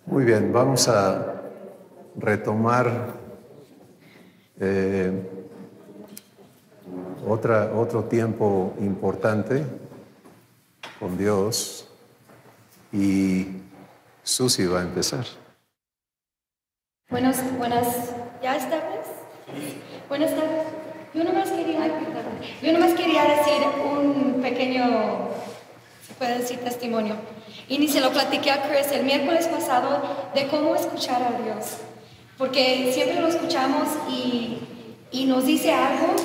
Muy bien, vamos a retomar otro tiempo importante con Dios y Susi va a empezar. Buenas, ¿ya está vez? Buenas tardes. Yo nomás quería decir un pequeño, se puede decir, testimonio. Y ni se lo platiqué a Chris el miércoles pasado de cómo escuchar a Dios. Porque siempre lo escuchamos y nos dice algo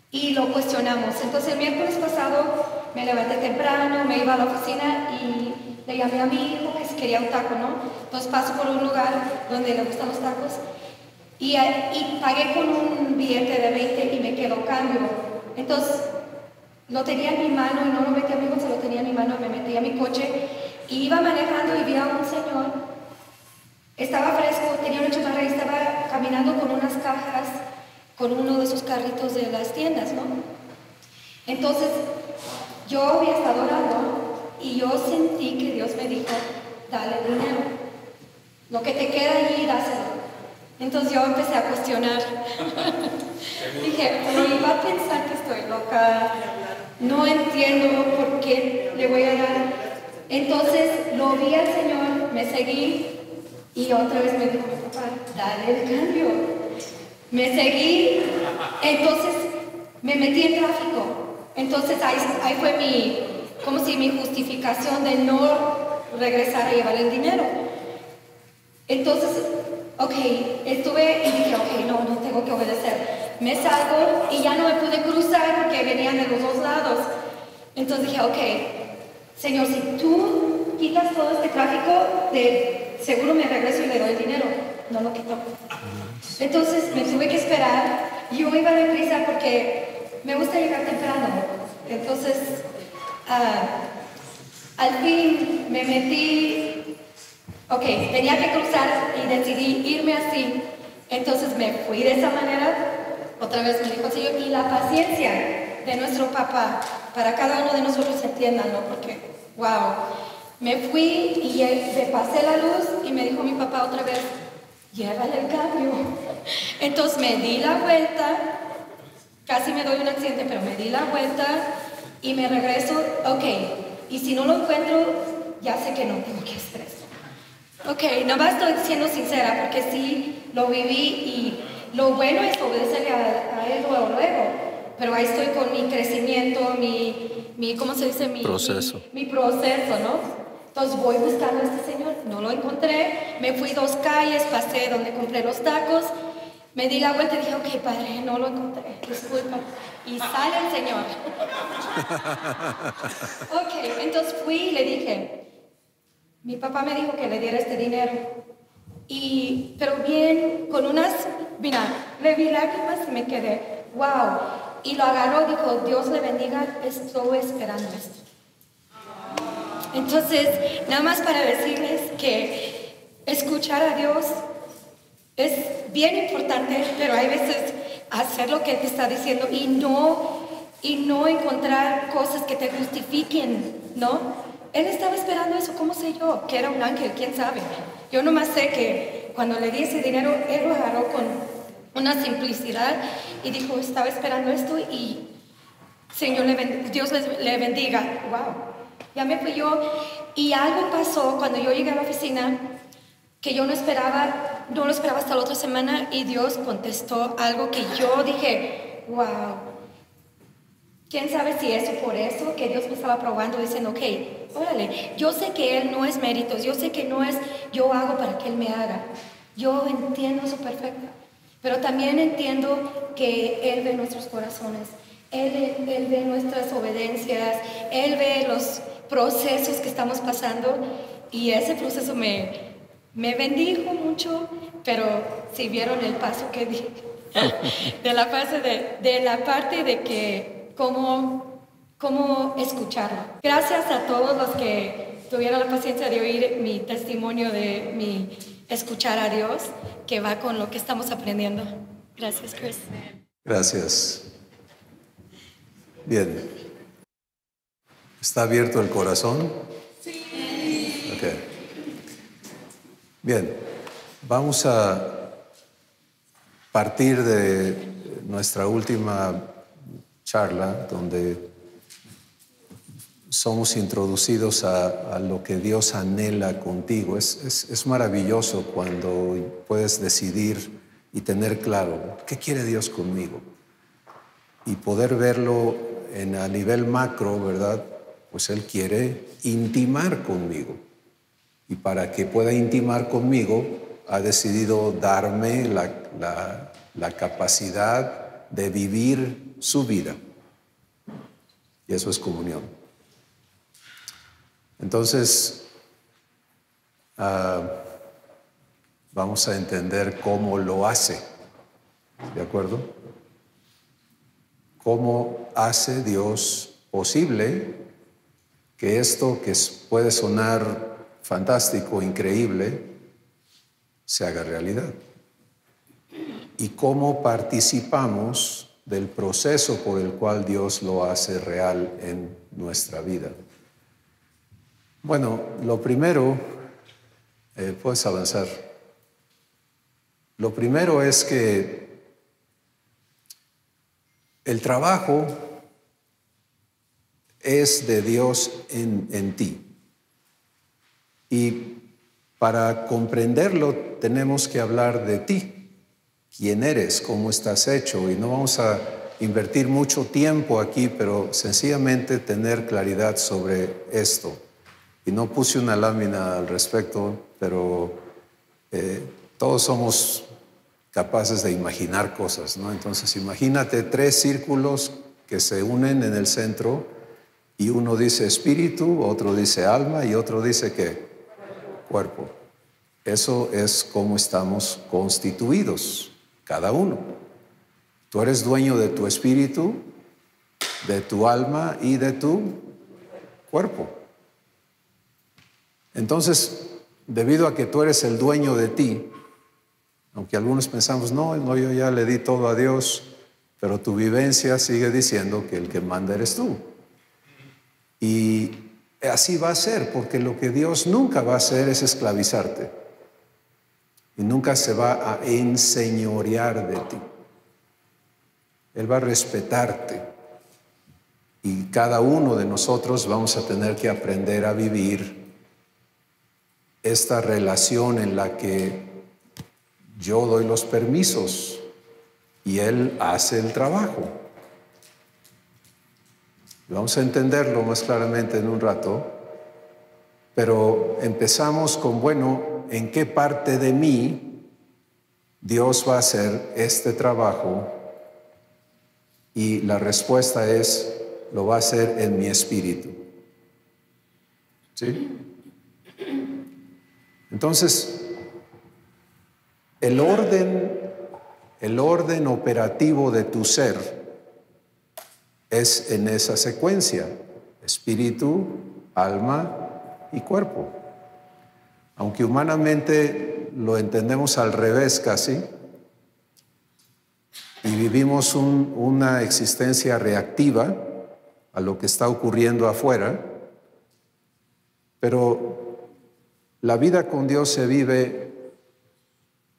y lo cuestionamos. Entonces el miércoles pasado me levanté temprano, me iba a la oficina y le llamé a mi hijo que si quería un taco, ¿no? Entonces paso por un lugar donde le gustan los tacos y pagué con un billete de 20 y me quedó cambio. Entonces lo tenía en mi mano y no lo metí a mi bolsa, lo tenía en mi mano, me metí a mi coche y iba manejando y vi a un señor, estaba fresco, tenía una chamarra y estaba caminando con unas cajas, con uno de esos carritos de las tiendas, ¿no? Entonces yo había estado orando y yo sentí que Dios me dijo, dale dinero, lo que te queda allí, dáselo. Entonces yo empecé a cuestionar. Dije, pero iba a pensar que estoy loca, no entiendo por qué le voy a dar. Entonces lo vi al Señor, me seguí y otra vez me dijo, papá, dale el cambio. Me seguí, entonces me metí en tráfico. Entonces ahí fue mi justificación de no regresar a llevar el dinero. Entonces, estuve y dije, no tengo que obedecer. Me salgo y ya no me pude cruzar porque venían de los dos lados. Entonces dije, Señor, si tú quitas todo este tráfico, seguro me regreso y le doy el dinero. No lo quitó. Entonces me tuve que esperar. Yo iba deprisa porque me gusta llegar temprano. Entonces, al fin me metí. Tenía que cruzar y decidí irme así. Entonces me fui de esa manera. Otra vez me dijo el Señor, y la paciencia de nuestro papá para cada uno de nosotros, entiendan, ¿no? Porque, wow, me fui y me pasé la luz y me dijo mi papá otra vez, llévale el cambio. Entonces me di la vuelta, casi me doy un accidente, pero me di la vuelta y me regreso, y si no lo encuentro, ya sé que no tengo que hacer eso. Nomás estoy siendo sincera porque sí lo viví y lo bueno es obedecerle a él luego, pero ahí estoy con mi crecimiento, ¿cómo se dice? Proceso. Mi proceso, ¿no? Entonces voy buscando a este señor, no lo encontré, me fui 2 calles, pasé donde compré los tacos, me di la vuelta y dije, padre, no lo encontré, disculpa. Y sale el señor. Entonces fui y le dije, mi papá me dijo que le diera este dinero. Pero bien, le vi lágrimas y me quedé, wow. Y lo agarró, dijo, Dios le bendiga, estoy esperando esto. Entonces, nada más para decirles que escuchar a Dios es bien importante, pero hay veces hacer lo que Él te está diciendo y no encontrar cosas que te justifiquen, ¿no? Él estaba esperando eso, ¿cómo sé yo? Que era un ángel, quién sabe. Yo nomás sé que cuando le di ese dinero, Él lo agarró con una simplicidad y dijo, estaba esperando esto y Dios le bendiga. Wow. Ya me fui yo y algo pasó cuando yo llegué a la oficina que yo no lo esperaba hasta la otra semana y Dios contestó algo que yo dije, wow. ¿Quién sabe si eso por eso que Dios me estaba probando diciendo, órale, yo sé que Él no es méritos, yo sé que no es yo hago para que Él me haga. Yo entiendo eso perfecto, pero también entiendo que Él ve nuestros corazones, Él ve nuestras obediencias, Él ve los procesos que estamos pasando y ese proceso me bendijo mucho, pero si vieron el paso que di, de la parte de que cómo escucharlo. Gracias a todos los que tuvieron la paciencia de oír mi testimonio de mi escuchar a Dios, que va con lo que estamos aprendiendo. Gracias, Chris. Gracias. Bien. ¿Está abierto el corazón? Sí. Bien, vamos a partir de nuestra última charla donde somos introducidos a lo que Dios anhela contigo. Es maravilloso cuando puedes decidir y tener claro qué quiere Dios conmigo y poder verlo a nivel macro, ¿verdad? Pues Él quiere intimar conmigo y para que pueda intimar conmigo ha decidido darme la capacidad de vivir su vida y eso es comunión. Entonces, vamos a entender cómo lo hace, ¿de acuerdo? ¿Cómo hace Dios posible que esto que puede sonar fantástico, increíble, se haga realidad? ¿Y cómo participamos del proceso por el cual Dios lo hace real en nuestra vida? Bueno, lo primero, puedes avanzar. Lo primero es que el trabajo es de Dios en ti. Y para comprenderlo tenemos que hablar de ti, quién eres, cómo estás hecho. Y no vamos a invertir mucho tiempo aquí, pero sencillamente tener claridad sobre esto. Y no puse una lámina al respecto, pero todos somos capaces de imaginar cosas, ¿no? Entonces imagínate 3 círculos que se unen en el centro y uno dice espíritu, otro dice alma y otro dice ¿qué? Cuerpo. Eso es cómo estamos constituidos, cada uno. Tú eres dueño de tu espíritu, de tu alma y de tu cuerpo. Entonces, debido a que tú eres el dueño de ti, aunque algunos pensamos, no, yo ya le di todo a Dios, pero tu vivencia sigue diciendo que el que manda eres tú. Y así va a ser, porque lo que Dios nunca va a hacer es esclavizarte. Y nunca se va a enseñorear de ti. Él va a respetarte. Y cada uno de nosotros vamos a tener que aprender a vivir esta relación en la que yo doy los permisos y Él hace el trabajo. Vamos a entenderlo más claramente en un rato, pero empezamos con, bueno, ¿en qué parte de mí Dios va a hacer este trabajo? Y la respuesta es, lo va a hacer en mi espíritu. ¿Sí? Entonces, el orden operativo de tu ser es en esa secuencia: espíritu, alma y cuerpo. Aunque humanamente lo entendemos al revés casi, y vivimos una existencia reactiva a lo que está ocurriendo afuera, pero la vida con Dios se vive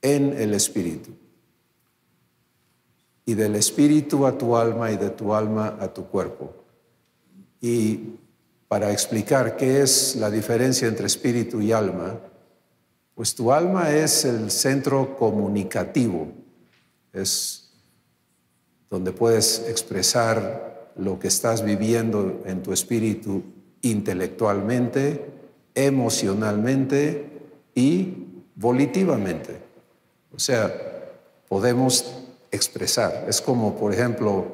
en el espíritu. Y del espíritu a tu alma y de tu alma a tu cuerpo. Y para explicar qué es la diferencia entre espíritu y alma, pues tu alma es el centro comunicativo, es donde puedes expresar lo que estás viviendo en tu espíritu intelectualmente, emocionalmente y volitivamente. O sea, podemos expresar. Es como, por ejemplo,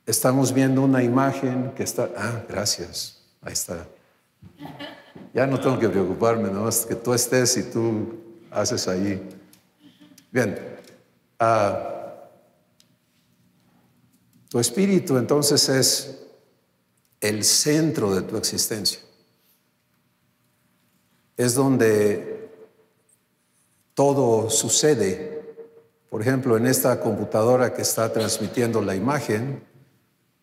estamos viendo una imagen que está... gracias, ahí está. Ya no tengo que preocuparme, ¿no? Es que tú estés y tú haces ahí. Bien. Tu espíritu entonces es el centro de tu existencia. Es donde todo sucede. Por ejemplo, en esta computadora que está transmitiendo la imagen,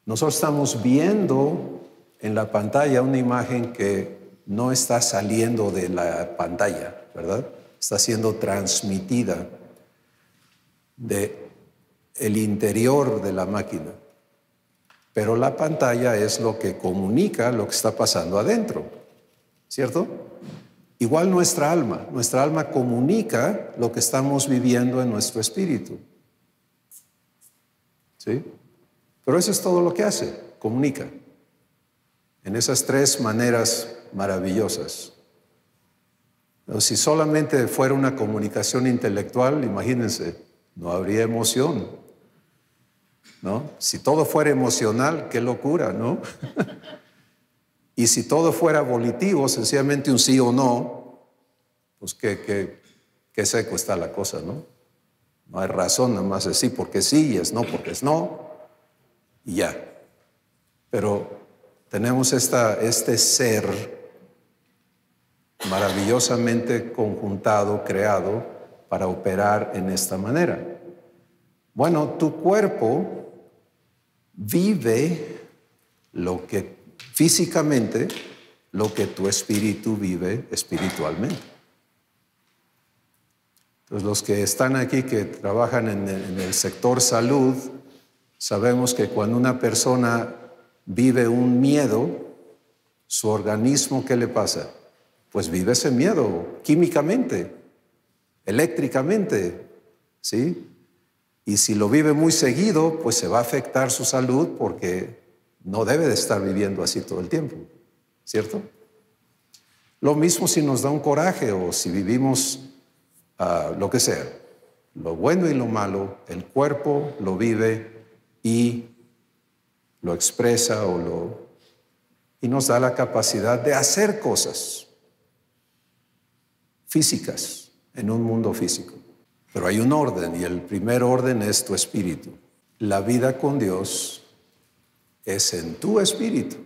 nosotros estamos viendo en la pantalla una imagen que no está saliendo de la pantalla, ¿verdad? Está siendo transmitida del interior de la máquina. Pero la pantalla es lo que comunica lo que está pasando adentro, ¿cierto? Igual nuestra alma comunica lo que estamos viviendo en nuestro espíritu. ¿Sí? Pero eso es todo lo que hace, comunica. En esas tres maneras maravillosas. Pero si solamente fuera una comunicación intelectual, imagínense, no habría emoción, ¿no? Si todo fuera emocional, qué locura, ¿no? Y si todo fuera volitivo, sencillamente un sí o no, pues qué seco está la cosa, ¿no? No hay razón, nada más es sí porque sí y es no porque es no, y ya. Pero tenemos este ser maravillosamente conjuntado, creado, para operar en esta manera. Bueno, tu cuerpo vive físicamente lo que tu espíritu vive espiritualmente. Entonces, los que están aquí, que trabajan en el sector salud, sabemos que cuando una persona vive un miedo, su organismo, ¿qué le pasa? Pues vive ese miedo químicamente, eléctricamente, ¿sí? Y si lo vive muy seguido, pues se va a afectar su salud porque no debe de estar viviendo así todo el tiempo, ¿cierto? Lo mismo si nos da un coraje o si vivimos lo que sea, lo bueno y lo malo, el cuerpo lo vive y lo expresa y nos da la capacidad de hacer cosas físicas en un mundo físico. Pero hay un orden y el primer orden es tu espíritu. La vida con Dios es en tu espíritu.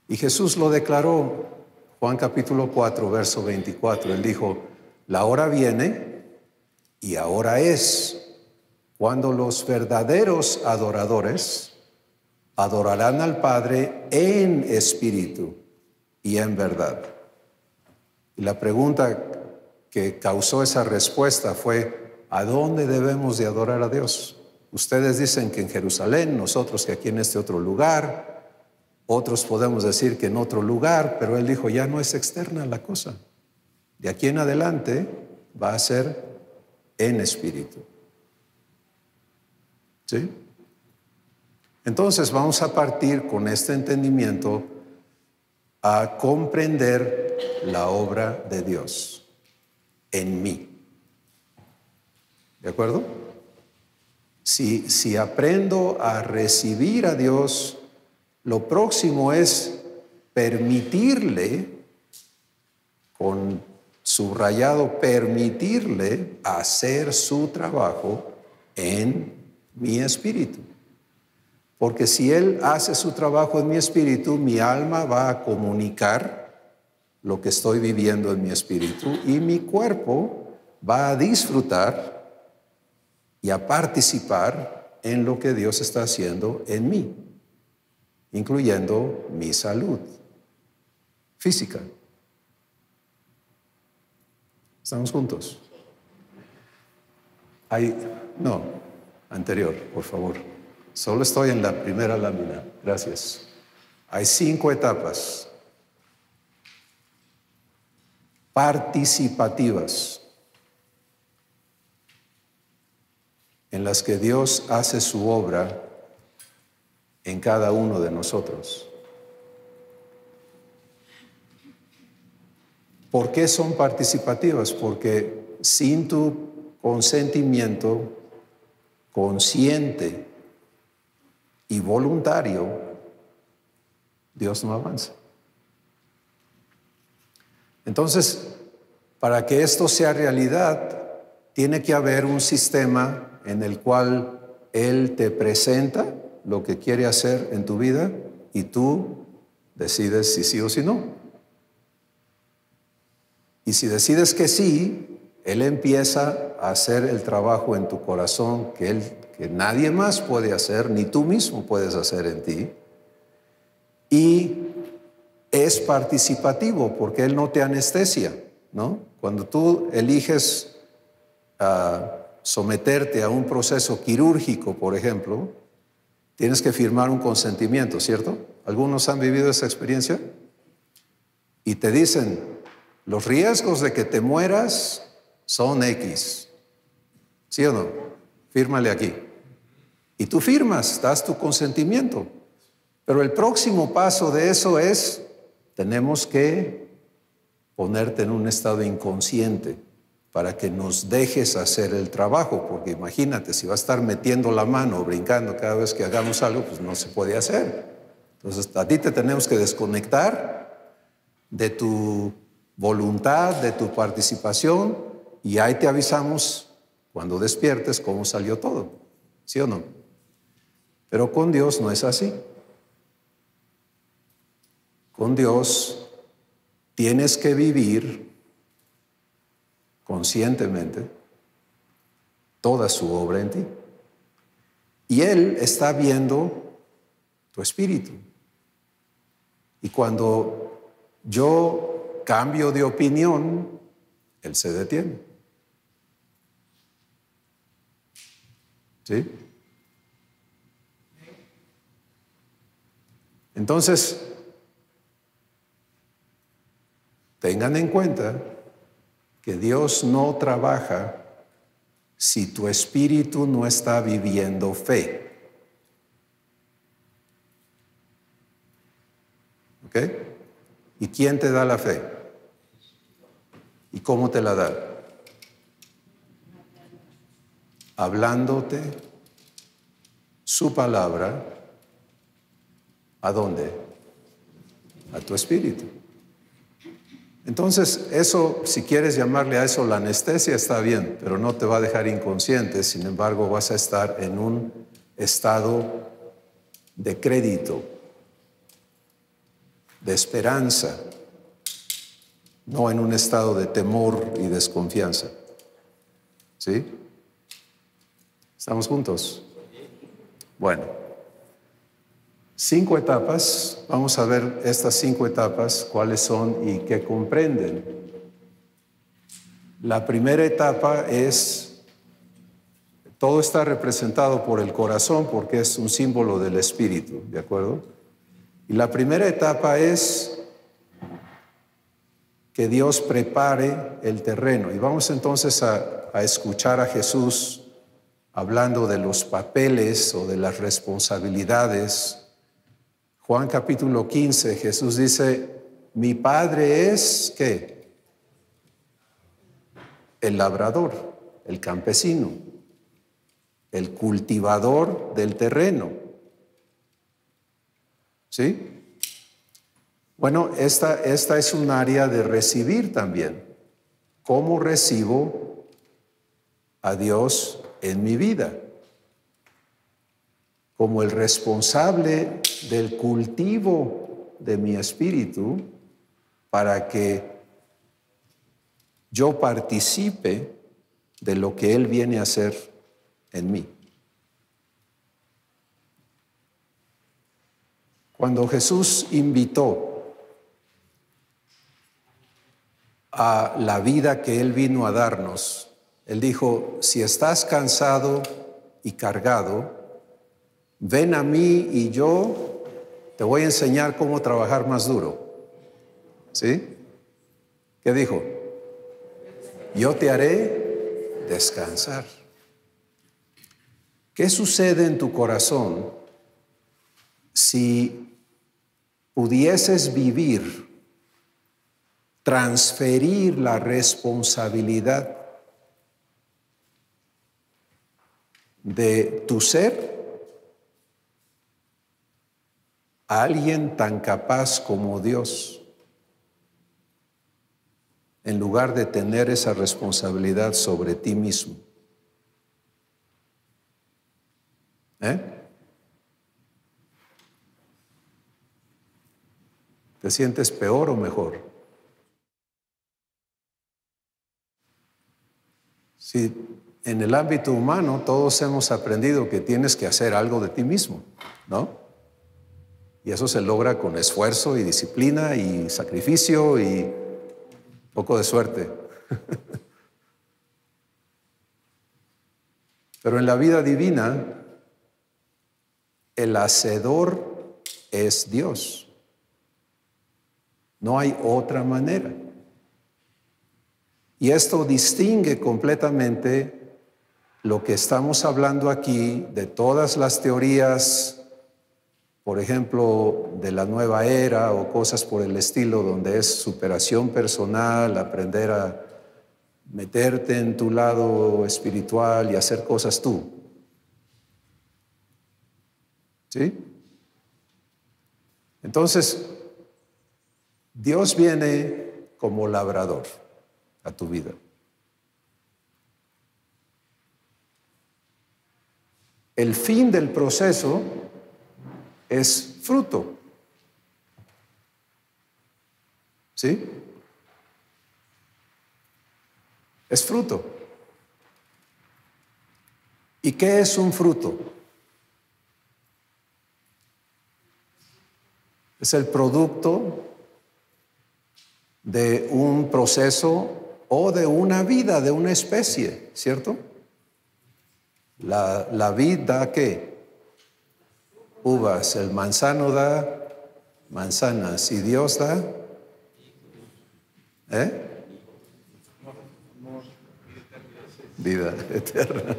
Y Jesús lo declaró, Juan capítulo 4, verso 24. Él dijo, la hora viene y ahora es cuando los verdaderos adoradores adorarán al Padre en espíritu y en verdad. Y la pregunta que causó esa respuesta fue, ¿a dónde debemos de adorar a Dios? Ustedes dicen que en Jerusalén, nosotros que aquí en este otro lugar, otros podemos decir que en otro lugar, pero él dijo, ya no es externa la cosa. De aquí en adelante va a ser en espíritu. ¿Sí? Entonces vamos a partir con este entendimiento a comprender la obra de Dios en mí. ¿De acuerdo? Si aprendo a recibir a Dios, lo próximo es permitirle, con subrayado, permitirle hacer su trabajo en mi espíritu. Porque si Él hace su trabajo en mi espíritu, mi alma va a comunicar lo que estoy viviendo en mi espíritu y mi cuerpo va a disfrutar y a participar en lo que Dios está haciendo en mí, incluyendo mi salud física. ¿Estamos juntos? No, anterior, por favor. Solo estoy en la primera lámina. Gracias. Hay 5 etapas participativas en las que Dios hace su obra en cada uno de nosotros. ¿Por qué son participativas? Porque sin tu consentimiento consciente y voluntario, Dios no avanza. Entonces, para que esto sea realidad, tiene que haber un sistema en el cual Él te presenta lo que quiere hacer en tu vida y tú decides si sí o si no. Y si decides que sí, Él empieza a hacer el trabajo en tu corazón que nadie más puede hacer, ni tú mismo puedes hacer en ti. Y es participativo porque Él no te anestesia, ¿no? Cuando tú eliges someterte a un proceso quirúrgico, por ejemplo, tienes que firmar un consentimiento, ¿cierto? ¿Algunos han vivido esa experiencia? Y te dicen, los riesgos de que te mueras son X. ¿Sí o no? Fírmale aquí. Y tú firmas, das tu consentimiento. Pero el próximo paso de eso es, tenemos que ponerte en un estado inconsciente para que nos dejes hacer el trabajo, porque imagínate, si vas a estar metiendo la mano o brincando cada vez que hagamos algo, pues no se puede hacer. Entonces, a ti te tenemos que desconectar de tu voluntad, de tu participación, y ahí te avisamos cuando despiertes cómo salió todo, ¿sí o no? Pero con Dios no es así. Con Dios tienes que vivir conscientemente toda su obra en ti. Y Él está viendo tu espíritu. Y cuando yo cambio de opinión, Él se detiene. ¿Sí? Entonces, tengan en cuenta que Dios no trabaja si tu espíritu no está viviendo fe. ¿Ok? ¿Y quién te da la fe? ¿Y cómo te la da? Hablándote su palabra. ¿A dónde? A tu espíritu. Entonces, eso, si quieres llamarle a eso la anestesia, está bien, pero no te va a dejar inconsciente. Sin embargo, vas a estar en un estado de crédito, de esperanza, no en un estado de temor y desconfianza. ¿Sí? ¿Estamos juntos? Bueno, 5 etapas. Vamos a ver estas 5 etapas, cuáles son y qué comprenden. La primera etapa es, todo está representado por el corazón porque es un símbolo del espíritu, ¿de acuerdo? Y la primera etapa es que Dios prepare el terreno. Y vamos entonces a escuchar a Jesús hablando de los papeles o de las responsabilidades. Juan capítulo 15, Jesús dice, mi Padre es, ¿qué? El labrador, el campesino, el cultivador del terreno. ¿Sí? Bueno, esta es un área de recibir también. ¿Cómo recibo a Dios en mi vida? Como el responsable del cultivo de mi espíritu para que yo participe de lo que Él viene a hacer en mí. Cuando Jesús invitó a la vida que Él vino a darnos, Él dijo, si estás cansado y cargado, ven a mí y yo te voy a enseñar cómo trabajar más duro. ¿Sí? ¿Qué dijo? Yo te haré descansar. ¿Qué sucede en tu corazón si pudieses vivir, transferir la responsabilidad de tu ser a alguien tan capaz como Dios, en lugar de tener esa responsabilidad sobre ti mismo? ¿Te sientes peor o mejor? Si en el ámbito humano todos hemos aprendido que tienes que hacer algo de ti mismo, ¿no? Y eso se logra con esfuerzo y disciplina y sacrificio y un poco de suerte. Pero en la vida divina, el hacedor es Dios. No hay otra manera. Y esto distingue completamente lo que estamos hablando aquí de todas las teorías, por ejemplo, de la nueva era o cosas por el estilo, donde es superación personal, aprender a meterte en tu lado espiritual y hacer cosas tú. ¿Sí? Entonces, Dios viene como labrador a tu vida. El fin del proceso es fruto. ¿Sí? Es fruto. ¿Y qué es un fruto? Es el producto de un proceso o de una vida, de una especie, ¿cierto? La vid da ¿qué? Uvas, el manzano da manzanas y Dios da vida eterna.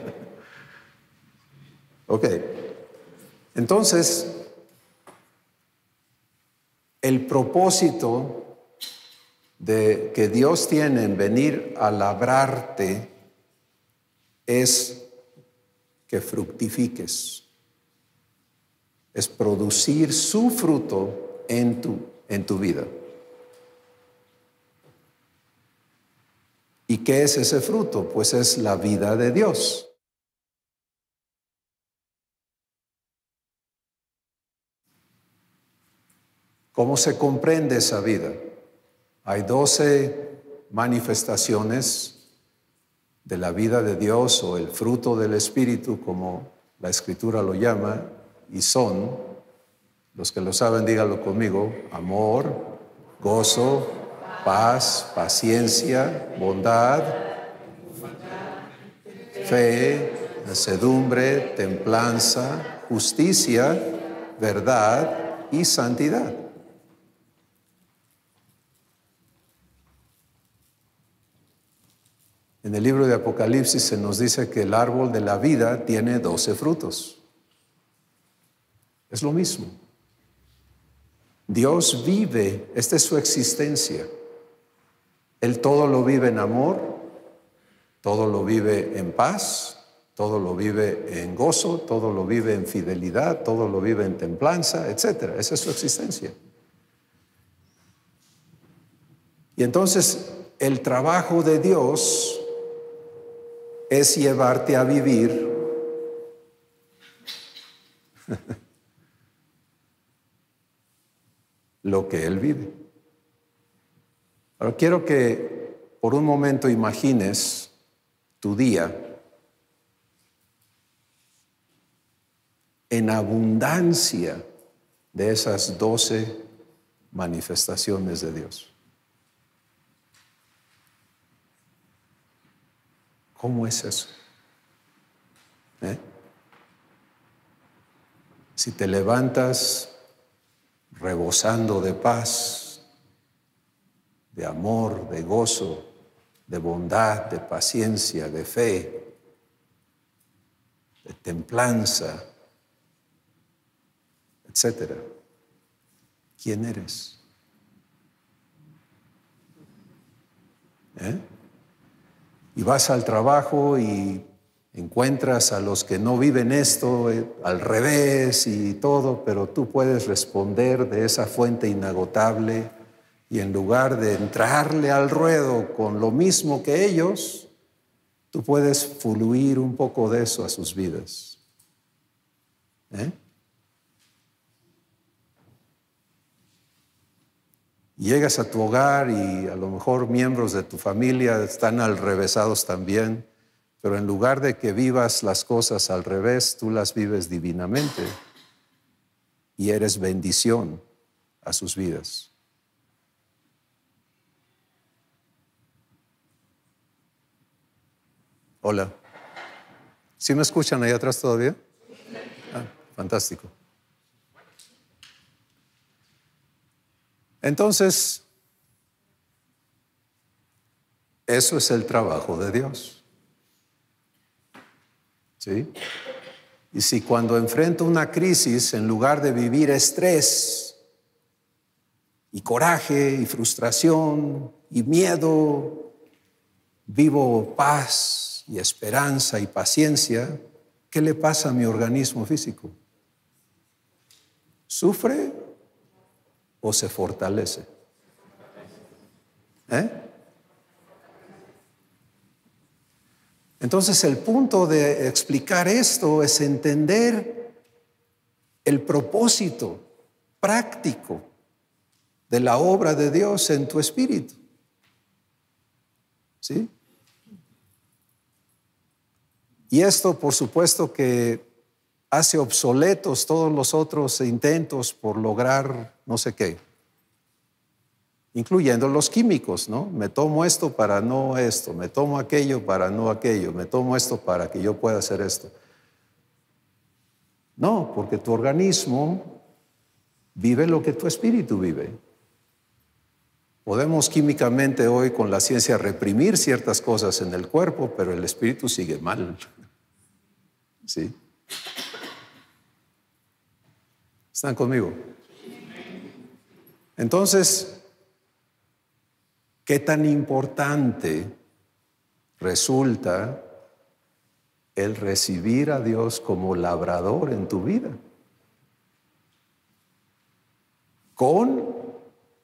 Ok, entonces el propósito de que Dios tiene en venir a labrarte es que fructifiques, es producir su fruto en tu vida. ¿Y qué es ese fruto? Pues es la vida de Dios. ¿Cómo se comprende esa vida? Hay 12 manifestaciones de la vida de Dios o el fruto del Espíritu, como la Escritura lo llama, y son, los que lo saben, díganlo conmigo: amor, gozo, paz, paciencia, bondad, fe, mansedumbre, templanza, justicia, verdad y santidad. En el libro de Apocalipsis se nos dice que el árbol de la vida tiene 12 frutos. Es lo mismo. Dios vive, esta es su existencia. Él todo lo vive en amor, todo lo vive en paz, todo lo vive en gozo, todo lo vive en fidelidad, todo lo vive en templanza, etc. Esa es su existencia. Y entonces el trabajo de Dios es llevarte a vivir lo que Él vive. Ahora quiero que por un momento imagines tu día en abundancia de esas 12 manifestaciones de Dios. ¿Cómo es eso? Si te levantas rebosando de paz, de amor, de gozo, de bondad, de paciencia, de fe, de templanza, etc. ¿Quién eres? Y vas al trabajo y encuentras a los que no viven esto al revés y todo, pero tú puedes responder de esa fuente inagotable y en lugar de entrarle al ruedo con lo mismo que ellos, tú puedes fluir un poco de eso a sus vidas. Llegas a tu hogar y a lo mejor miembros de tu familia están alrevesados también, pero en lugar de que vivas las cosas al revés, tú las vives divinamente. y eres bendición a sus vidas. Hola. ¿Sí me escuchan ahí atrás todavía? Ah, fantástico. Entonces, eso es el trabajo de Dios. ¿Sí? Y si cuando enfrento una crisis, en lugar de vivir estrés y coraje y frustración y miedo, vivo paz y esperanza y paciencia, ¿qué le pasa a mi organismo físico? ¿Sufre o se fortalece? Entonces el punto de explicar esto es entender el propósito práctico de la obra de Dios en tu espíritu. ¿Sí? Y esto, por supuesto, que hace obsoletos todos los otros intentos por lograr no sé qué, incluyendo los químicos, ¿no? Me tomo esto para no esto, me tomo aquello para no aquello, me tomo esto para que yo pueda hacer esto. No, porque tu organismo vive lo que tu espíritu vive. Podemos químicamente hoy con la ciencia reprimir ciertas cosas en el cuerpo, pero el espíritu sigue mal. ¿Sí? ¿Están conmigo? Entonces, ¿qué tan importante resulta el recibir a Dios como labrador en tu vida? Con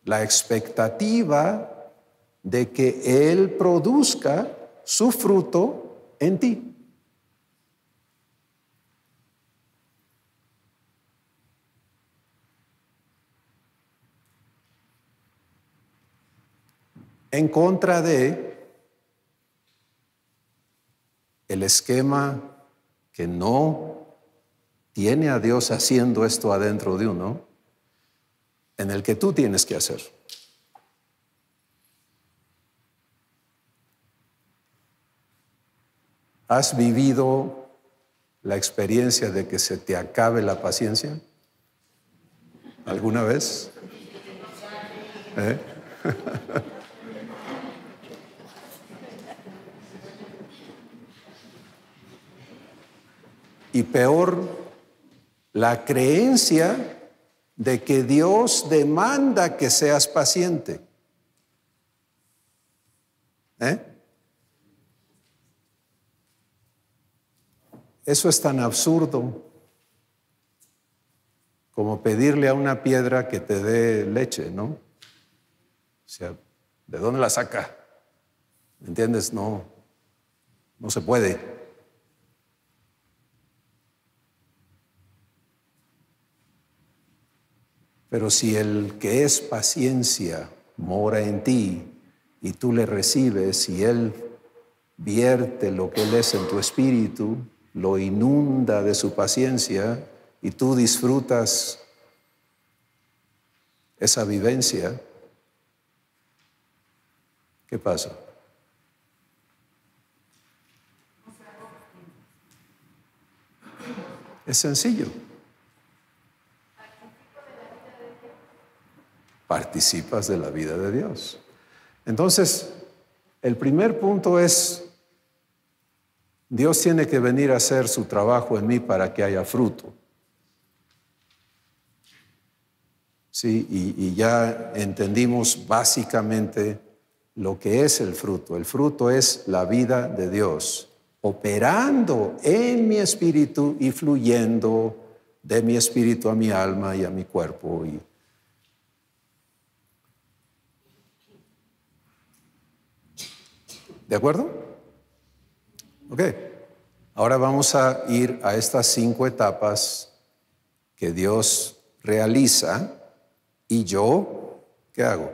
la expectativa de que Él produzca su fruto en ti. En contra de el esquema que no tiene a Dios haciendo esto adentro de uno, en el que tú tienes que hacer. ¿Has vivido la experiencia de que se te acabe la paciencia? ¿Alguna vez? Y peor, la creencia de que Dios demanda que seas paciente. Eso es tan absurdo como pedirle a una piedra que te dé leche, ¿no? O sea, ¿de dónde la saca? ¿Me entiendes? No se puede. Pero si el que es paciencia mora en ti y tú le recibes y Él vierte lo que Él es en tu espíritu, lo inunda de su paciencia y tú disfrutas esa vivencia, ¿qué pasa? Es sencillo. Participas de la vida de Dios. Entonces, el primer punto es, Dios tiene que venir a hacer su trabajo en mí para que haya fruto. Sí, y ya entendimos básicamente lo que es el fruto. El fruto es la vida de Dios, operando en mi espíritu y fluyendo de mi espíritu a mi alma y a mi cuerpo. ¿De acuerdo? Ok. Ahora vamos a ir a estas 5 etapas que Dios realiza y yo, ¿qué hago?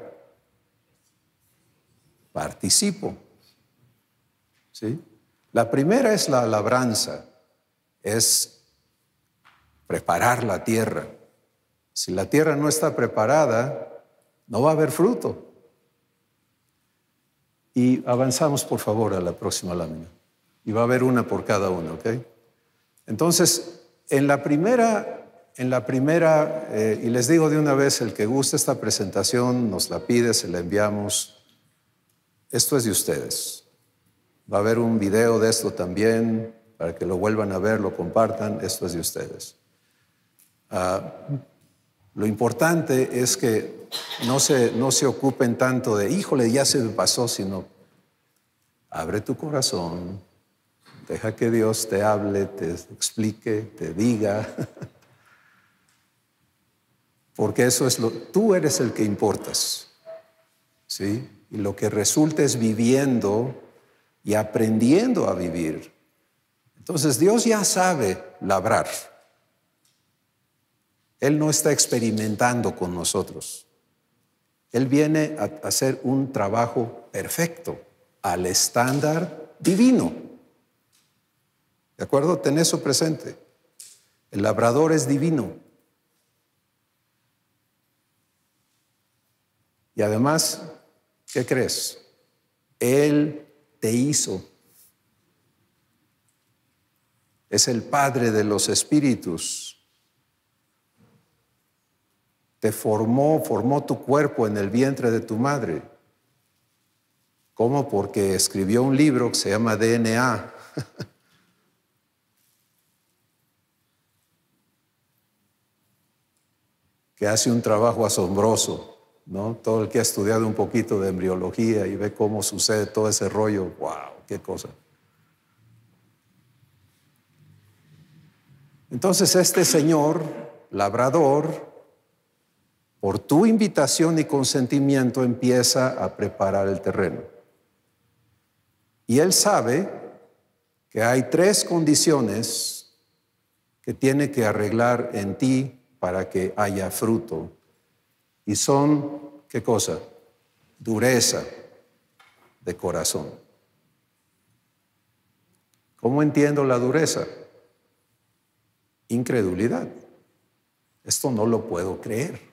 Participo. ¿Sí? La primera es la labranza, es preparar la tierra. Si la tierra no está preparada, no va a haber fruto. Y avanzamos, por favor, a la próxima lámina. Y va a haber una por cada uno, ¿ok? Entonces, en la primera, y les digo de una vez, el que guste esta presentación nos la pide, se la enviamos. Esto es de ustedes. Va a haber un video de esto también, para que lo vuelvan a ver, lo compartan. Esto es de ustedes. Lo importante es que no se ocupen tanto de, híjole, ya se me pasó, sino abre tu corazón, deja que Dios te hable, te explique, te diga, porque eso es tú eres el que importas, ¿sí? Y lo que resulta es viviendo y aprendiendo a vivir. Entonces Dios ya sabe labrar. Él no está experimentando con nosotros. Él viene a hacer un trabajo perfecto, al estándar divino. ¿De acuerdo? Ten eso presente. El labrador es divino. Y además, ¿qué crees? Él te hizo. Es el Padre de los espíritus. Te formó tu cuerpo en el vientre de tu madre. ¿Cómo? Porque escribió un libro que se llama DNA. Que hace un trabajo asombroso, ¿no? Todo el que ha estudiado un poquito de embriología y ve cómo sucede todo ese rollo, ¡wow! ¡Qué cosa! Entonces este señor, labrador, por tu invitación y consentimiento empieza a preparar el terreno. Y él sabe que hay 3 condiciones que tiene que arreglar en ti para que haya fruto. Y son, ¿qué cosa? Dureza de corazón. ¿Cómo entiendo la dureza? Incredulidad. Esto no lo puedo creer.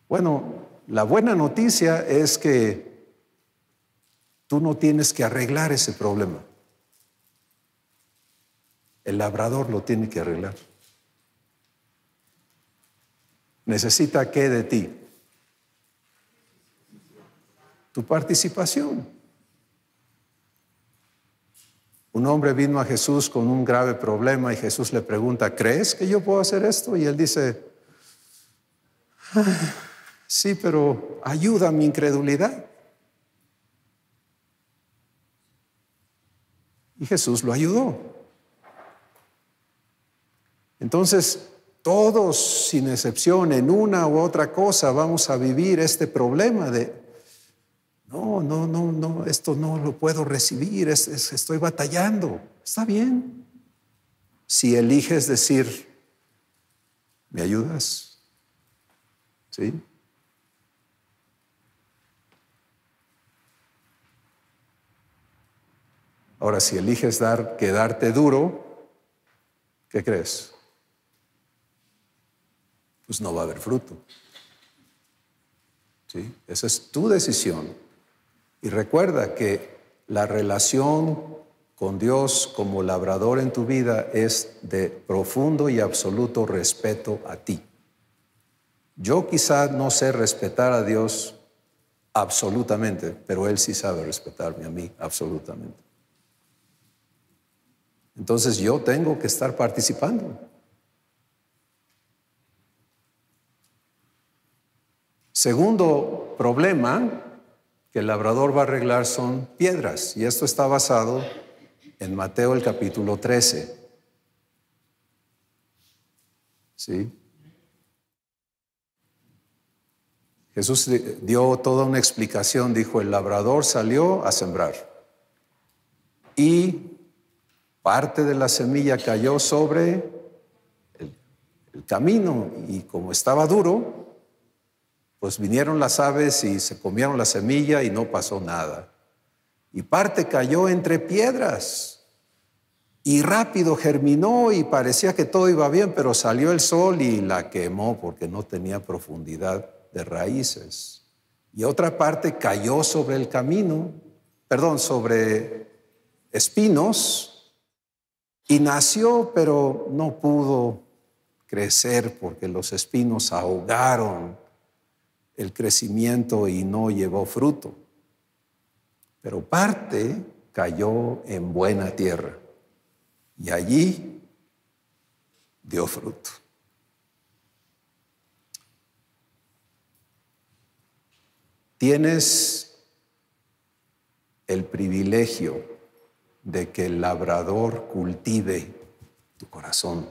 Bueno, la buena noticia es que tú no tienes que arreglar ese problema. El labrador lo tiene que arreglar. ¿Necesita qué de ti? Tu participación. Un hombre vino a Jesús con un grave problema y Jesús le pregunta, ¿crees que yo puedo hacer esto? Y él dice, sí, pero ayuda a mi incredulidad. Y Jesús lo ayudó. Entonces, todos, sin excepción, en una u otra cosa, vamos a vivir este problema de, no, esto no lo puedo recibir, estoy batallando. Está bien. Si eliges decir, ¿me ayudas? ¿Sí? Ahora, si eliges quedarte duro, ¿qué crees? Pues no va a haber fruto. ¿Sí? Esa es tu decisión. Y recuerda que la relación con Dios como labrador en tu vida es de profundo y absoluto respeto a ti. Yo quizá no sé respetar a Dios absolutamente, pero Él sí sabe respetarme a mí absolutamente. Entonces yo tengo que estar participando. Segundo problema que el labrador va a arreglar son piedras, y esto está basado en Mateo el capítulo 13. ¿Sí? Jesús dio toda una explicación, dijo, el labrador salió a sembrar y parte de la semilla cayó sobre el camino y como estaba duro, pues vinieron las aves y se comieron la semilla y no pasó nada. Y parte cayó entre piedras Y rápido germinó y parecía que todo iba bien, pero salió el sol y la quemó porque no tenía profundidad de raíces. Y otra parte cayó sobre el camino, sobre espinos, y nació, pero no pudo crecer porque los espinos ahogaron el crecimiento y no llevó fruto. Pero parte cayó en buena tierra y allí dio fruto. Tienes el privilegio de que el labrador cultive tu corazón.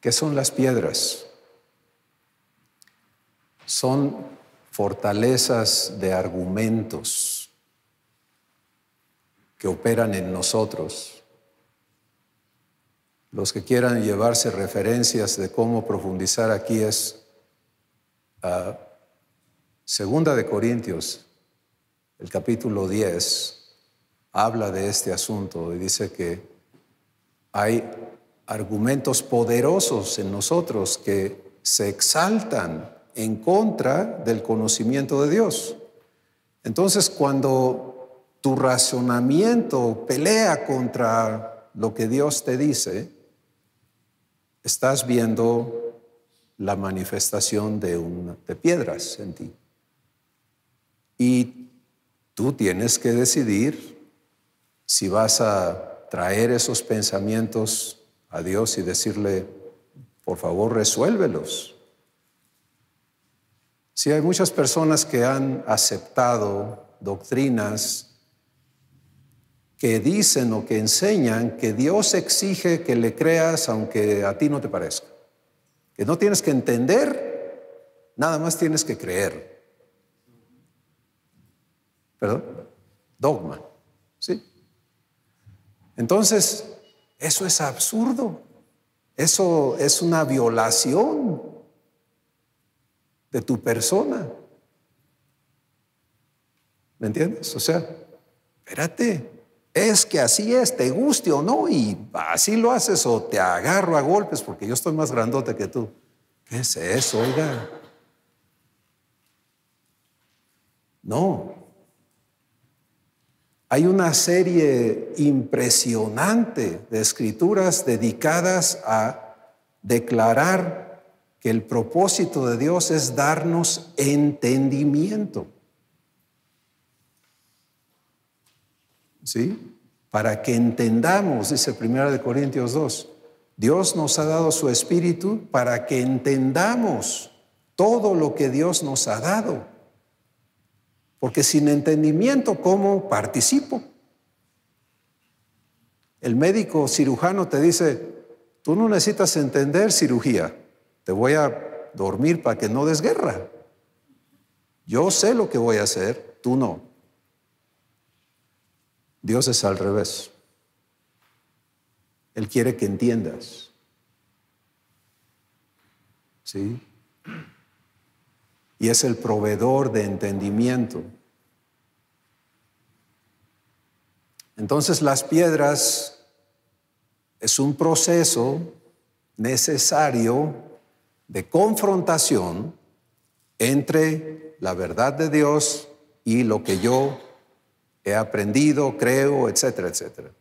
¿Qué son las piedras? Son fortalezas de argumentos que operan en nosotros. Los que quieran llevarse referencias de cómo profundizar aquí es Segunda de Corintios, el capítulo 10, habla de este asunto y dice que hay argumentos poderosos en nosotros que se exaltan en contra del conocimiento de Dios. Entonces, cuando tu razonamiento pelea contra lo que Dios te dice, estás viendo la manifestación de piedras en ti. Y tú tienes que decidir si vas a traer esos pensamientos a Dios y decirle, por favor, resuélvelos. Sí, hay muchas personas que han aceptado doctrinas que dicen o que enseñan que Dios exige que le creas aunque a ti no te parezca. Que no tienes que entender, nada más tienes que creer. ¿Perdón? Dogma, ¿sí? Entonces, eso es absurdo. Eso es una violación de tu persona. ¿Me entiendes? O sea, espérate, es que así es, te guste o no, y así lo haces o te agarro a golpes porque yo estoy más grandote que tú. ¿Qué es eso, oiga? No. Hay una serie impresionante de escrituras dedicadas a declarar que el propósito de Dios es darnos entendimiento. ¿Sí? Para que entendamos, dice 1 Corintios 2, Dios nos ha dado su Espíritu para que entendamos todo lo que Dios nos ha dado. Porque sin entendimiento, ¿cómo participo? El médico cirujano te dice, tú no necesitas entender cirugía, te voy a dormir para que no des guerra. Yo sé lo que voy a hacer, tú no. Dios es al revés. Él quiere que entiendas. ¿Sí? Y es el proveedor de entendimiento. Entonces las piedras es un proceso necesario de confrontación entre la verdad de Dios y lo que yo he aprendido, creo, etcétera, etcétera.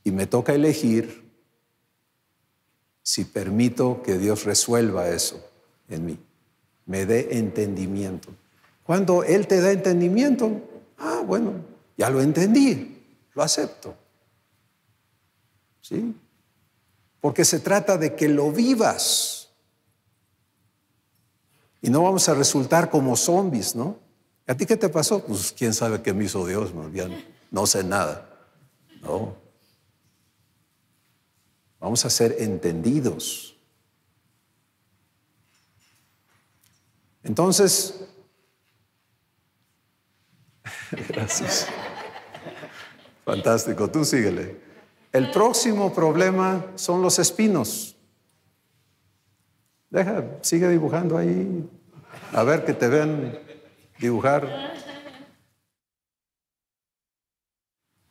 Y me toca elegir si permito que Dios resuelva eso en mí, me dé entendimiento. Cuando Él te da entendimiento, bueno, ya lo entendí, lo acepto. ¿Sí? Porque se trata de que lo vivas. Y no vamos a resultar como zombies, ¿no? ¿A ti qué te pasó? Pues quién sabe qué me hizo Dios, ¿no? Ya no sé nada. No. Vamos a ser entendidos. Entonces, gracias. Fantástico, tú síguele. El próximo problema son los espinos. Sigue dibujando ahí. A ver que te vean dibujar.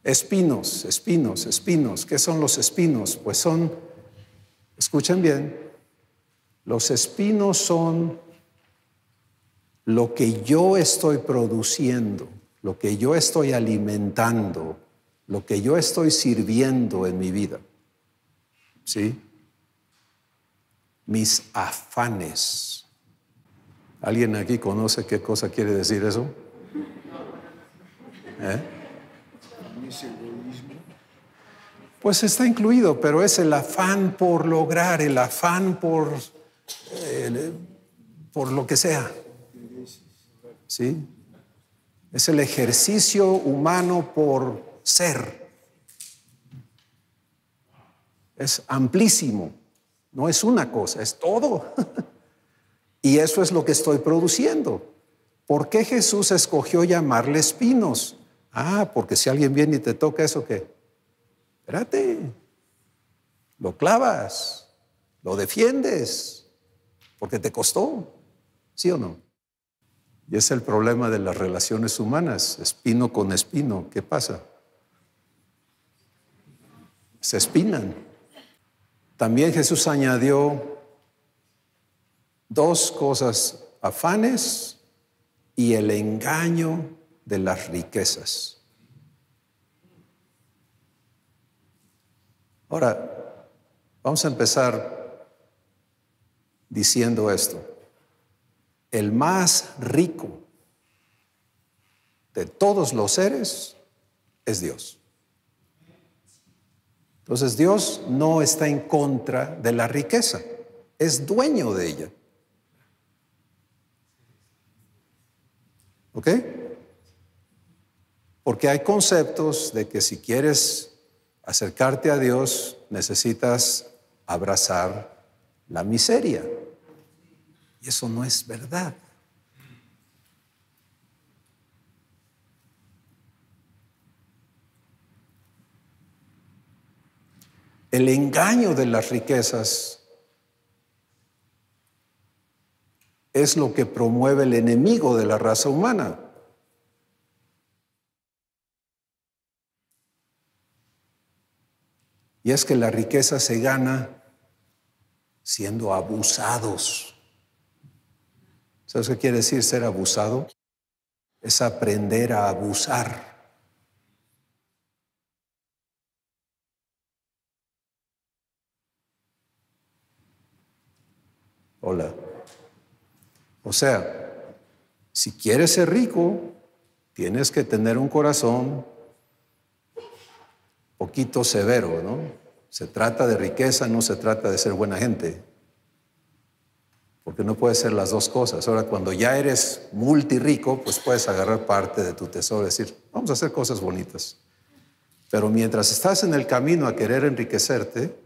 Espinos, espinos, espinos. ¿Qué son los espinos? Pues son, escuchen bien, los espinos son lo que yo estoy produciendo, lo que yo estoy alimentando, lo que yo estoy sirviendo en mi vida. ¿Sí? Mis afanes. ¿Alguien aquí conoce qué cosa quiere decir eso? Pues está incluido, pero es el afán por lograr, el afán por lo que sea. ¿Sí? Es el ejercicio humano por ser. Es amplísimo, no es una cosa, es todo. Y eso es lo que estoy produciendo. ¿Por qué Jesús escogió llamarle espinos? Porque si alguien viene y te toca eso, ¿qué? Espérate, lo clavas, lo defiendes, porque te costó, ¿sí o no? Y es el problema de las relaciones humanas, espino con espino. ¿Qué pasa? Se espinan. También Jesús añadió dos cosas: afanes y el engaño de las riquezas. Ahora, vamos a empezar diciendo esto. El más rico de todos los seres es Dios. Entonces Dios no está en contra de la riqueza, es dueño de ella. ¿Ok? Porque hay conceptos de que si quieres acercarte a Dios necesitas abrazar la miseria. Y eso no es verdad. El engaño de las riquezas es lo que promueve el enemigo de la raza humana. Y es que la riqueza se gana siendo abusados. ¿Sabes qué quiere decir ser abusado? Es aprender a abusar. Hola. O sea, si quieres ser rico, tienes que tener un corazón poquito severo, ¿no? Se trata de riqueza, no se trata de ser buena gente. Porque no puedes ser las dos cosas. Ahora, cuando ya eres multirrico, pues puedes agarrar parte de tu tesoro y decir, vamos a hacer cosas bonitas. Pero mientras estás en el camino a querer enriquecerte,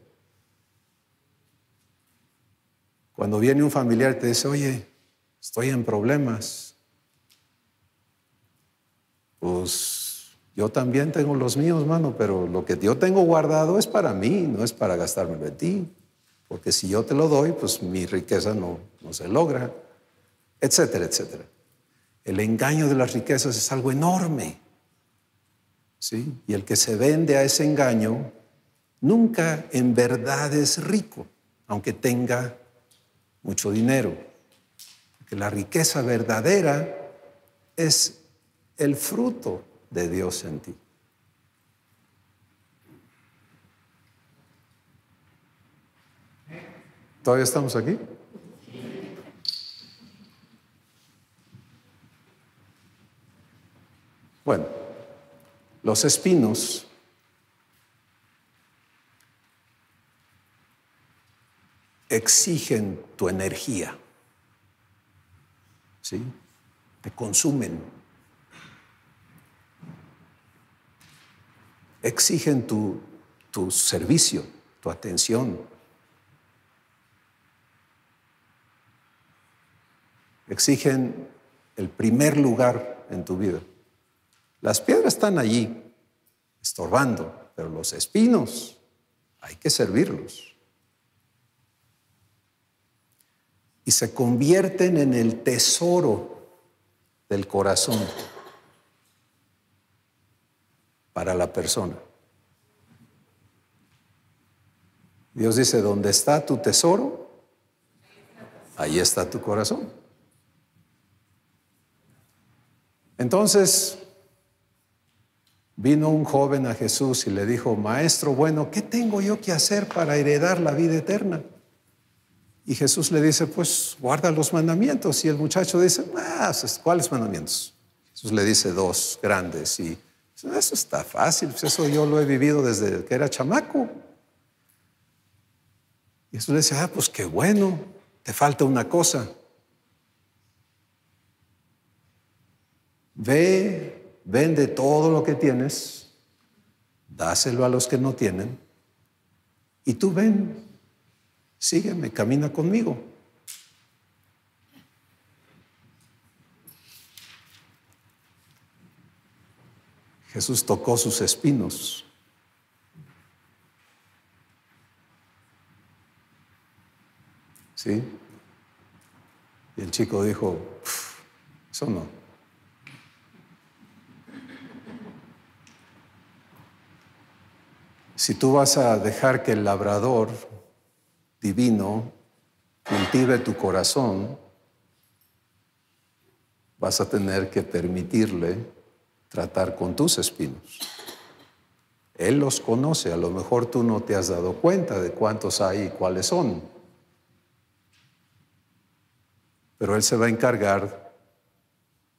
cuando viene un familiar y te dice, oye, estoy en problemas, pues yo también tengo los míos, mano, pero lo que yo tengo guardado es para mí, no es para gastármelo en ti. Porque si yo te lo doy, pues mi riqueza no se logra, etcétera, etcétera. El engaño de las riquezas es algo enorme, ¿sí? Y el que se vende a ese engaño nunca en verdad es rico, aunque tenga mucho dinero. Porque la riqueza verdadera es el fruto de Dios en ti. ¿Todavía estamos aquí? Bueno, los espinos exigen tu energía, ¿sí? Te consumen. Exigen tu servicio, tu atención. Exigen el primer lugar en tu vida. Las piedras están allí, estorbando, pero los espinos hay que servirlos. Y se convierten en el tesoro del corazón para la persona. Dios dice, donde está tu tesoro, ahí está tu corazón. Entonces, vino un joven a Jesús y le dijo, Maestro, bueno, ¿qué tengo yo que hacer para heredar la vida eterna? Y Jesús le dice, pues guarda los mandamientos. Y el muchacho dice, ¿cuáles mandamientos? Jesús le dice 2 grandes. Y eso está fácil, pues eso yo lo he vivido desde que era chamaco. Y Jesús le dice, pues qué bueno, te falta una cosa. Ve, vende todo lo que tienes, dáselo a los que no tienen, y tú ven, sígueme, camina conmigo. Jesús tocó sus espinos. ¿Sí? Y el chico dijo, eso no. Si tú vas a dejar que el labrador divino cultive tu corazón, vas a tener que permitirle tratar con tus espinos. Él los conoce, a lo mejor tú no te has dado cuenta de cuántos hay y cuáles son. Pero Él se va a encargar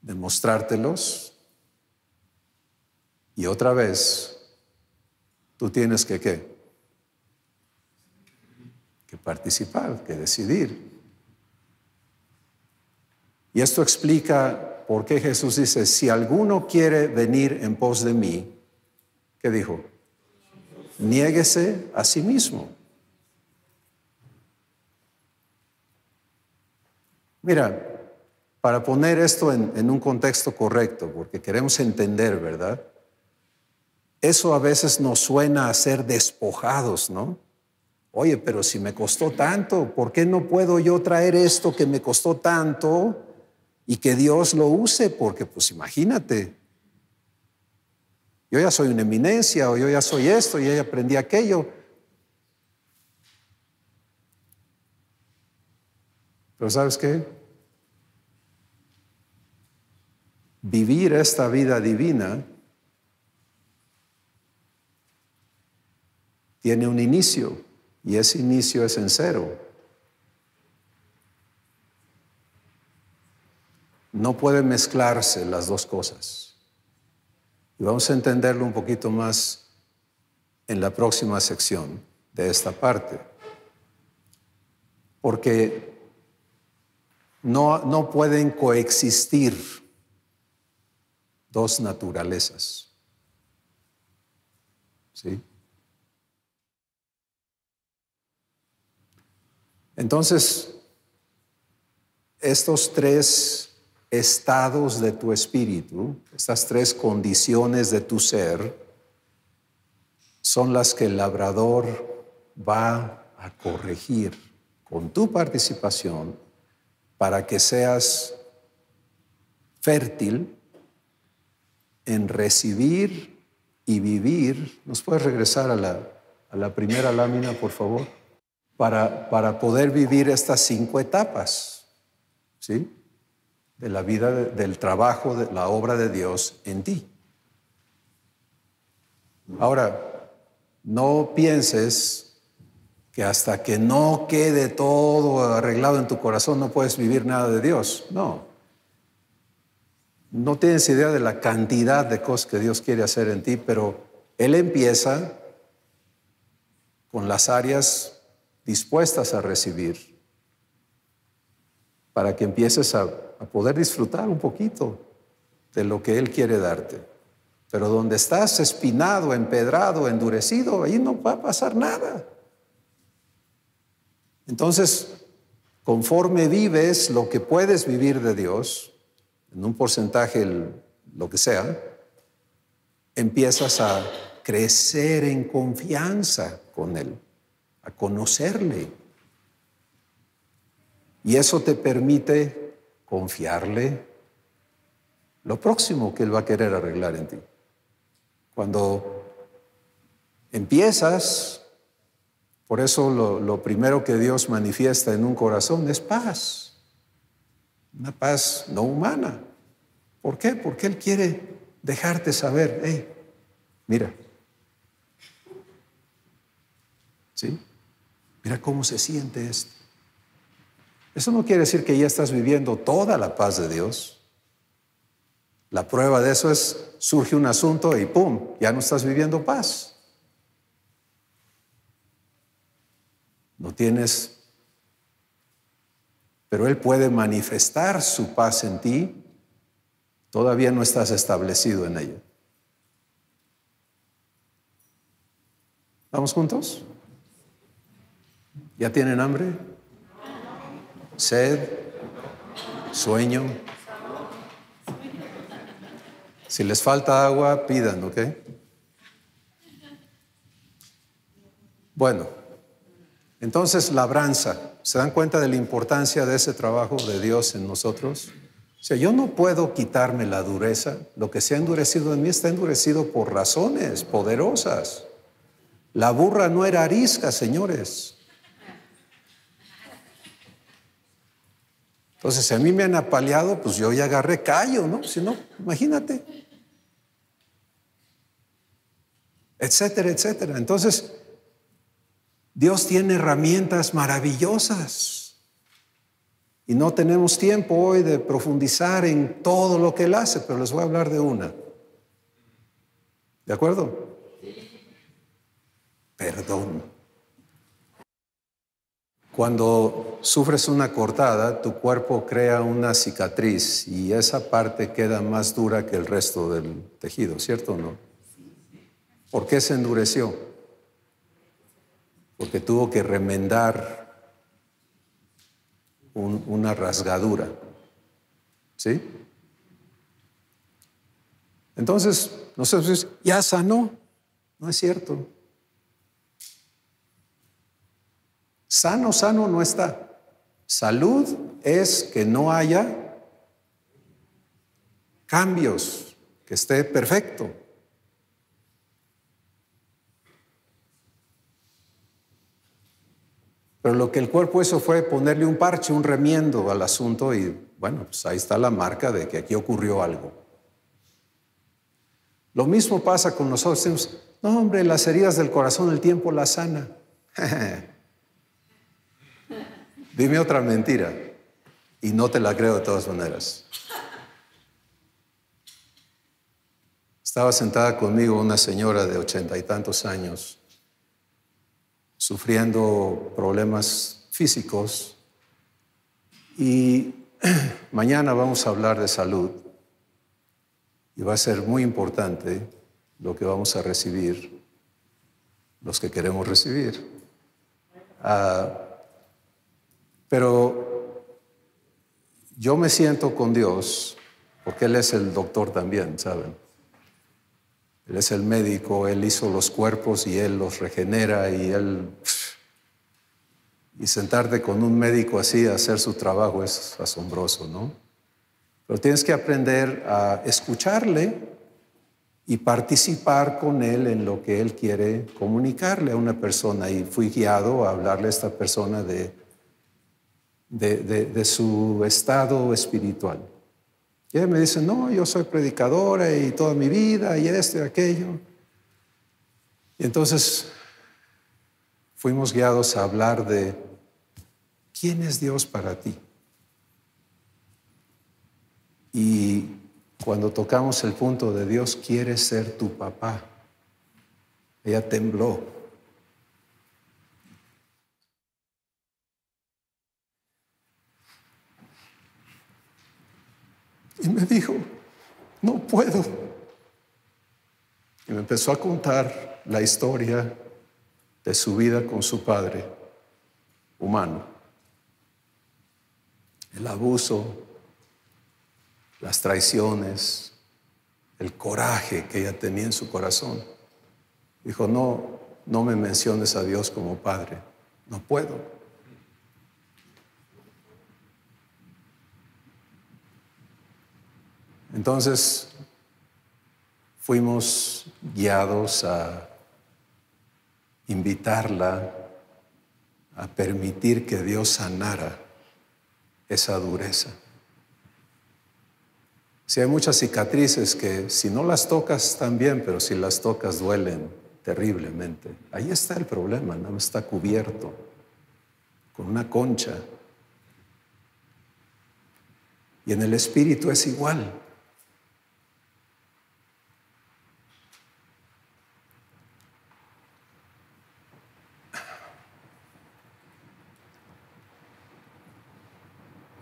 de mostrártelos y otra vez tú tienes que ¿qué? Que participar, que decidir. Y esto explica por qué Jesús dice, si alguno quiere venir en pos de mí, ¿qué dijo? Niéguese a sí mismo. Mira, para poner esto en un contexto correcto, porque queremos entender, ¿verdad? Eso a veces nos suena a ser despojados, ¿no? Oye, pero si me costó tanto, ¿por qué no puedo yo traer esto que me costó tanto y que Dios lo use? Porque pues imagínate, yo ya soy una eminencia o yo ya soy esto y ya aprendí aquello. Pero ¿sabes qué? Vivir esta vida divina tiene un inicio y ese inicio es en 0. No pueden mezclarse las dos cosas. Y vamos a entenderlo un poquito más en la próxima sección de esta parte. Porque no pueden coexistir dos naturalezas. ¿Sí? Entonces, estos 3 estados de tu espíritu, estas 3 condiciones de tu ser, son las que el labrador va a corregir con tu participación para que seas fértil en recibir y vivir. ¿Nos puedes regresar a la primera lámina, por favor? Para poder vivir estas 5 etapas, ¿sí? De la vida, del trabajo, de la obra de Dios en ti. Ahora, no pienses que hasta que no quede todo arreglado en tu corazón no puedes vivir nada de Dios. No. No tienes idea de la cantidad de cosas que Dios quiere hacer en ti, pero Él empieza con las áreas dispuestas a recibir para que empieces a poder disfrutar un poquito de lo que Él quiere darte. Pero donde estás espinado, empedrado, endurecido, ahí no va a pasar nada. Entonces, conforme vives lo que puedes vivir de Dios, en un porcentaje, lo que sea, empiezas a crecer en confianza con Él, a conocerle. Y eso te permite confiarle lo próximo que Él va a querer arreglar en ti. Cuando empiezas, por eso lo primero que Dios manifiesta en un corazón es paz. Una paz no humana. ¿Por qué? Porque Él quiere dejarte saber, hey, mira, ¿sí? Mira cómo se siente esto. Eso no quiere decir que ya estás viviendo toda la paz de Dios. La prueba de eso es, surge un asunto y ¡pum!, ya no estás viviendo paz. No tienes, pero Él puede manifestar su paz en ti. Todavía no estás establecido en ella. ¿Vamos juntos? ¿Ya tienen hambre? ¿Sed? ¿Sueño? Si les falta agua, pidan, ¿ok? Bueno, entonces labranza. ¿Se dan cuenta de la importancia de ese trabajo de Dios en nosotros? O sea, yo no puedo quitarme la dureza. Lo que se ha endurecido en mí está endurecido por razones poderosas. La burra no era arisca, señores. Entonces, si a mí me han apaleado, pues yo ya agarré callo, ¿no? Si no, imagínate. Etcétera, etcétera. Entonces, Dios tiene herramientas maravillosas. Y no tenemos tiempo hoy de profundizar en todo lo que Él hace, pero les voy a hablar de una. ¿De acuerdo? Perdón. Cuando sufres una cortada, tu cuerpo crea una cicatriz y esa parte queda más dura que el resto del tejido, ¿cierto o no? ¿Por qué se endureció? Porque tuvo que remendar una rasgadura, ¿sí? Entonces, nosotros ya sanó. No es cierto. Sano no está. Salud es que no haya cambios, que esté perfecto. Pero lo que el cuerpo hizo fue ponerle un parche, un remiendo al asunto y bueno, pues ahí está la marca de que aquí ocurrió algo. Lo mismo pasa con nosotros. Decimos, no hombre, las heridas del corazón el tiempo las sana. Dime otra mentira y no te la creo de todas maneras. Estaba sentada conmigo una señora de 80 y tantos años, sufriendo problemas físicos y mañana vamos a hablar de salud y va a ser muy importante lo que vamos a recibir, los que queremos recibir. Pero yo me siento con Dios porque Él es el doctor también, ¿saben? Él es el médico, Él hizo los cuerpos y Él los regenera y sentarte con un médico así a hacer su trabajo es asombroso, ¿no? Pero tienes que aprender a escucharle y participar con Él en lo que Él quiere comunicarle a una persona. Y fui guiado a hablarle a esta persona de su estado espiritual. Y ella me dice, no, yo soy predicadora y toda mi vida y esto y aquello. Y entonces fuimos guiados a hablar de ¿quién es Dios para ti? Y cuando tocamos el punto de Dios quiere ser tu papá, ella tembló. Y me dijo, no puedo. Y me empezó a contar la historia de su vida con su padre humano. El abuso, las traiciones, el coraje que ella tenía en su corazón. Dijo, no me menciones a Dios como padre. No puedo. Entonces fuimos guiados a invitarla a permitir que Dios sanara esa dureza. Si hay muchas cicatrices que si no las tocas están bien, pero si las tocas duelen terriblemente. Ahí está el problema, no está cubierto con una concha. Y en el espíritu es igual.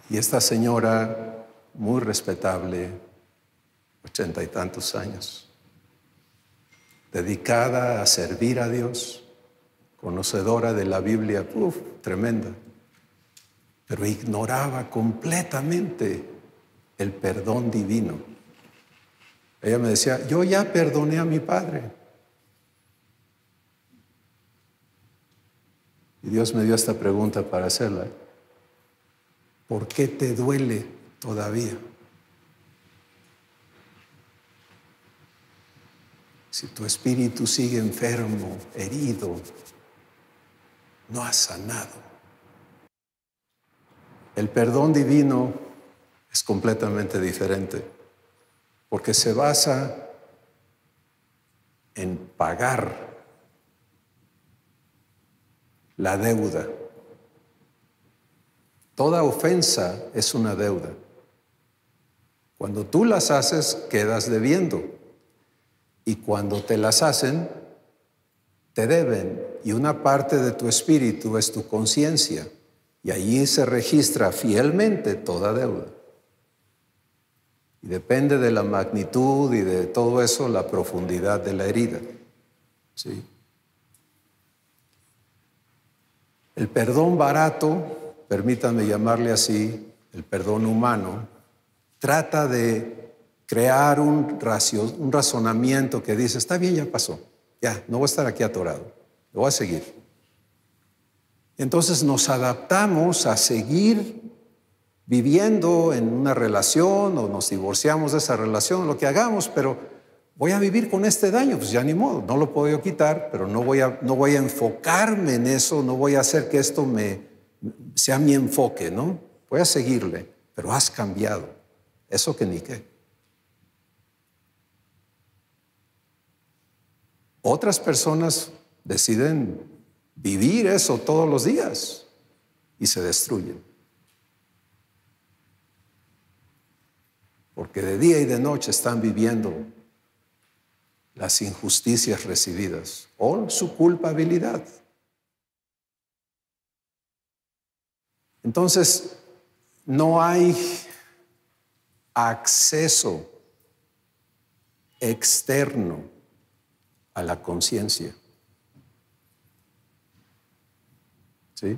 Y esta señora, muy respetable, 80 y tantos años, dedicada a servir a Dios, conocedora de la Biblia, tremenda, pero ignoraba completamente el perdón divino. Ella me decía, yo ya perdoné a mi padre. Y Dios me dio esta pregunta para hacerla. ¿Por qué te duele todavía? Si tu espíritu sigue enfermo, herido, no has sanado. El perdón divino es completamente diferente, porque se basa en pagar la deuda. Toda ofensa es una deuda. Cuando tú las haces, quedas debiendo. Y cuando te las hacen, te deben. Y una parte de tu espíritu es tu conciencia. Y allí se registra fielmente toda deuda. Y depende de la magnitud y de todo eso, la profundidad de la herida. ¿Sí? El perdón barato, permítanme llamarle así, el perdón humano, trata de crear un razonamiento que dice, está bien, ya pasó, ya, no voy a estar aquí atorado, lo voy a seguir. Entonces nos adaptamos a seguir viviendo en una relación o nos divorciamos de esa relación, lo que hagamos, pero voy a vivir con este daño, pues ya ni modo, no lo puedo yo quitar, pero no voy a enfocarme en eso, no voy a hacer que esto sea mi enfoque, ¿no? Voy a seguirle, pero has cambiado, eso que ni qué. Otras personas deciden vivir eso todos los días y se destruyen. Porque de día y de noche están viviendo las injusticias recibidas o su culpabilidad. Entonces, no hay acceso externo a la conciencia. ¿Sí?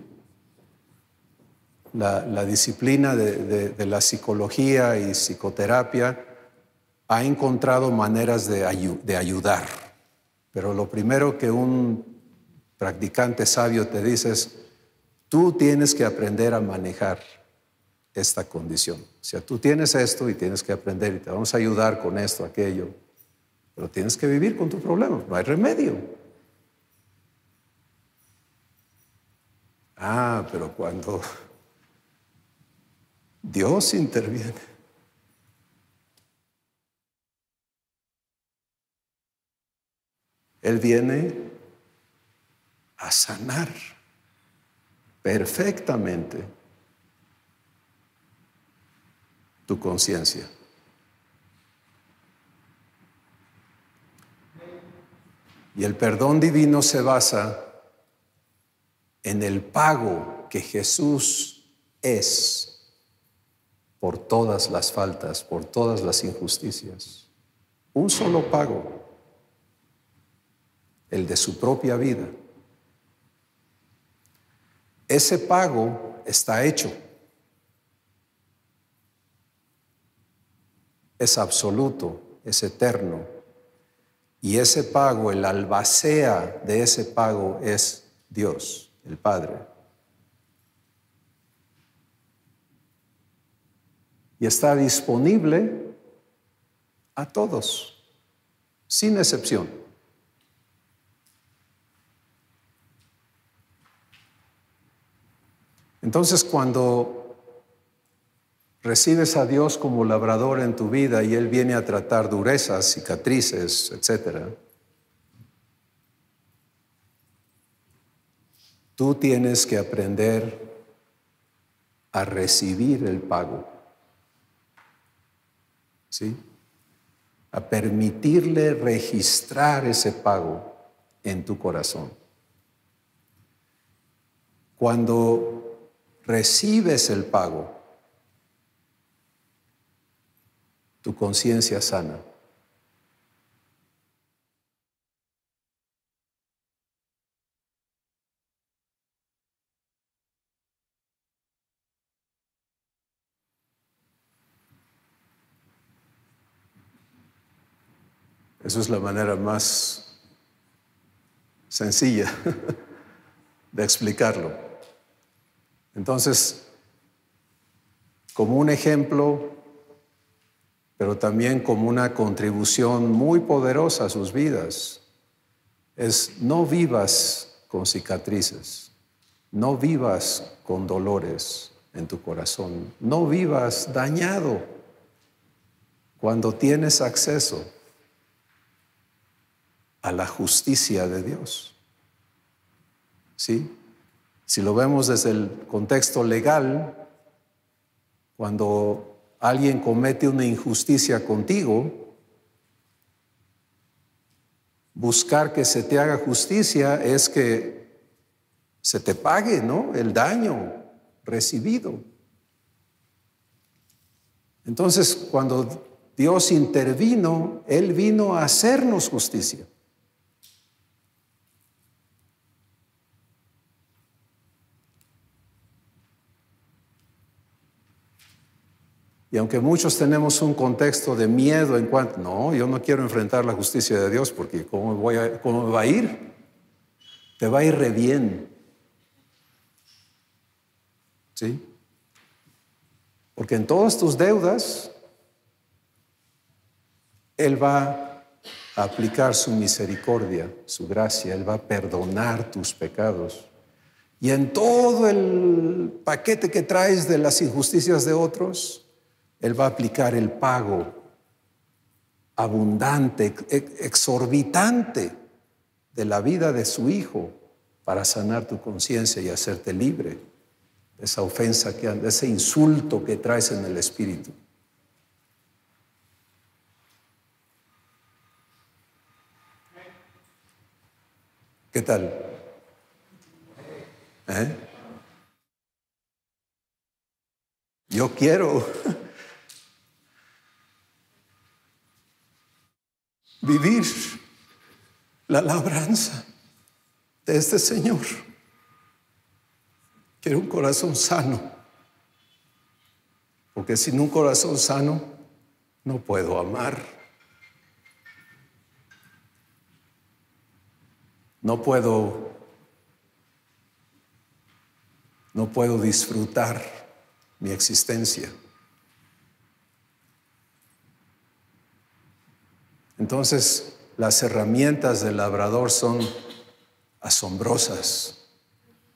La disciplina de la psicología y psicoterapia ha encontrado maneras de ayudar, pero lo primero que un practicante sabio te dice es, tú tienes que aprender a manejar esta condición. O sea, tú tienes esto y tienes que aprender y te vamos a ayudar con esto, aquello, pero tienes que vivir con tu problema, no hay remedio. Pero cuando Dios interviene, Él viene a sanar perfectamente tu conciencia. Y el perdón divino se basa en el pago que Jesús es por todas las faltas, por todas las injusticias. Un solo pago, el de su propia vida. Ese pago está hecho. Es absoluto, es eterno. Y ese pago, el albacea de ese pago es Dios, el Padre. Y está disponible a todos. sin excepción. Entonces, cuando recibes a Dios como labrador en tu vida y Él viene a tratar durezas, cicatrices, etc., tú tienes que aprender a recibir el pago, ¿sí? A permitirle registrar ese pago en tu corazón. Cuando recibes el pago, tu conciencia sana. Esa es la manera más sencilla de explicarlo. Entonces, como un ejemplo, pero también como una contribución muy poderosa a sus vidas, es no vivas con cicatrices, no vivas con dolores en tu corazón, no vivas dañado cuando tienes acceso a la justicia de Dios. ¿Sí? Si lo vemos desde el contexto legal, cuando alguien comete una injusticia contigo, buscar que se te haga justicia es que se te pague, ¿no?, el daño recibido. Entonces, cuando Dios intervino, Él vino a hacernos justicia. Y aunque muchos tenemos un contexto de miedo en cuanto, no, yo no quiero enfrentar la justicia de Dios porque ¿cómo me va a ir? Te va a ir re bien. ¿Sí? Porque en todas tus deudas, Él va a aplicar su misericordia, su gracia, Él va a perdonar tus pecados. Y en todo el paquete que traes de las injusticias de otros, Él va a aplicar el pago abundante, exorbitante de la vida de su Hijo para sanar tu conciencia y hacerte libre de esa ofensa, de ese insulto que traes en el espíritu. ¿Qué tal? Yo quiero vivir la labranza de este Señor. Quiero un corazón sano, porque sin un corazón sano no puedo amar. No puedo disfrutar mi existencia. Entonces, las herramientas del labrador son asombrosas,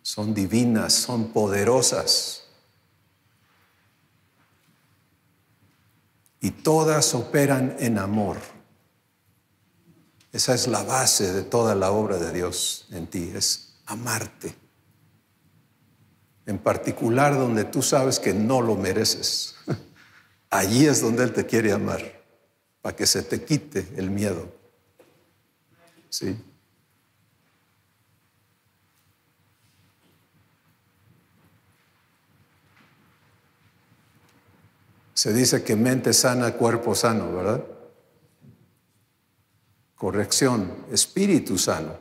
son divinas, son poderosas. Y todas operan en amor. Esa es la base de toda la obra de Dios en ti, es amarte. En particular donde tú sabes que no lo mereces. Allí es donde Él te quiere amar, para que se te quite el miedo. ¿Sí? Se dice que mente sana, cuerpo sano, ¿verdad? Corrección, espíritu sano,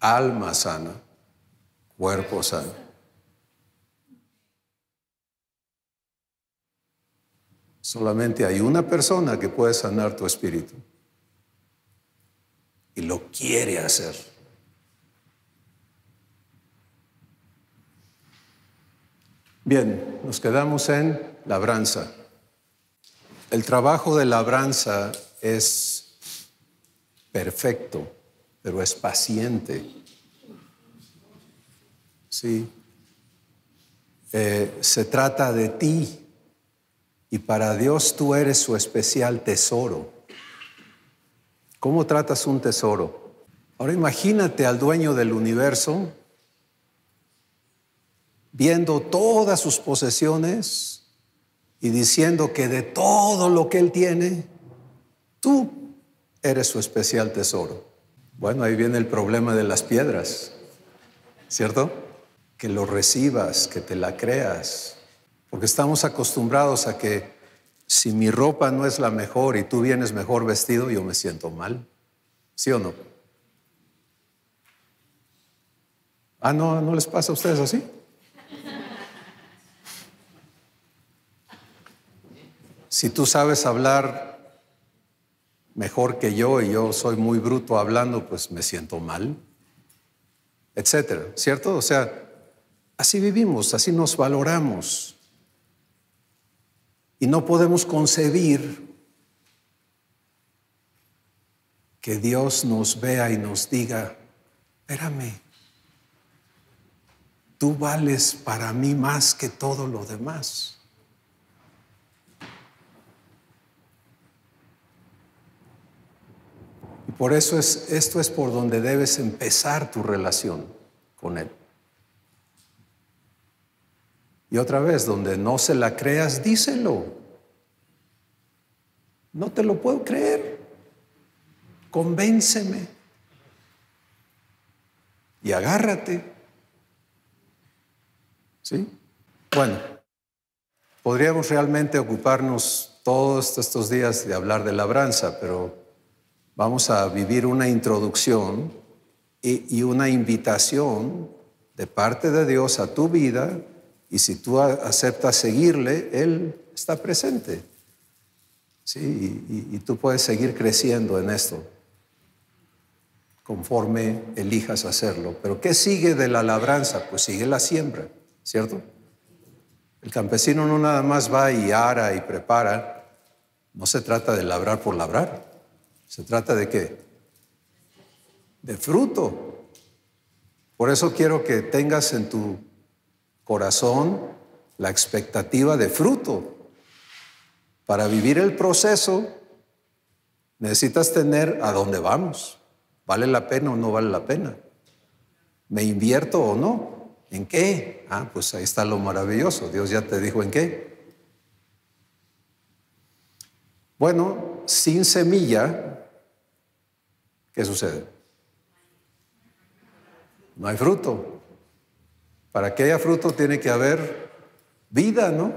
alma sana, cuerpo sano. Solamente hay una persona que puede sanar tu espíritu y lo quiere hacer. Bien, nos quedamos en labranza. El trabajo de labranza es perfecto, pero es paciente. Sí. Se trata de ti y para Dios tú eres su especial tesoro. ¿Cómo tratas un tesoro? Ahora imagínate al dueño del universo viendo todas sus posesiones y diciendo que de todo lo que él tiene, tú eres su especial tesoro. Bueno, ahí viene el problema de las piedras, ¿cierto? Que lo recibas, que te la creas. Porque estamos acostumbrados a que si mi ropa no es la mejor y tú vienes mejor vestido, yo me siento mal. ¿Sí o no? Ah, ¿no les pasa a ustedes así? Si tú sabes hablar mejor que yo y yo soy muy bruto hablando, pues me siento mal, etcétera, ¿cierto? O sea, así vivimos, así nos valoramos. Y no podemos concebir que Dios nos vea y nos diga, espérame, tú vales para mí más que todo lo demás. Y por eso esto es por donde debes empezar tu relación con Él. Y otra vez, donde no se la creas, díselo. No te lo puedo creer. Convénceme. Y agárrate. ¿Sí? Bueno, podríamos realmente ocuparnos todos estos días de hablar de labranza, pero vamos a vivir una introducción y una invitación de parte de Dios a tu vida. Y si tú aceptas seguirle, Él está presente. ¿Sí? Y tú puedes seguir creciendo en esto conforme elijas hacerlo. Pero ¿qué sigue de la labranza? Pues sigue la siembra, ¿cierto? El campesino no nada más va y ara y prepara. No se trata de labrar por labrar. Se trata de ¿qué? De fruto. Por eso quiero que tengas en tu corazón la expectativa de fruto. Para vivir el proceso necesitas tener a dónde vamos. ¿Vale la pena o no vale la pena? ¿Me invierto o no? ¿En qué? Ah, pues ahí está lo maravilloso. Dios ya te dijo en qué. Bueno, sin semilla, ¿qué sucede? No hay fruto. Para que haya fruto tiene que haber vida, ¿no?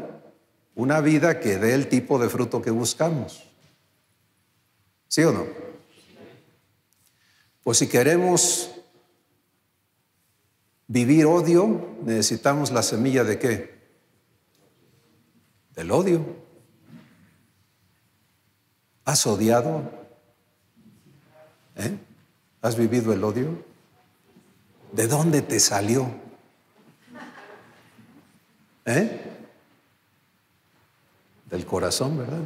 Una vida que dé el tipo de fruto que buscamos. ¿Sí o no? Pues si queremos vivir odio, necesitamos la semilla ¿de qué? Del odio. ¿Has odiado? ¿Has vivido el odio? ¿De dónde te salió? Del corazón, ¿verdad?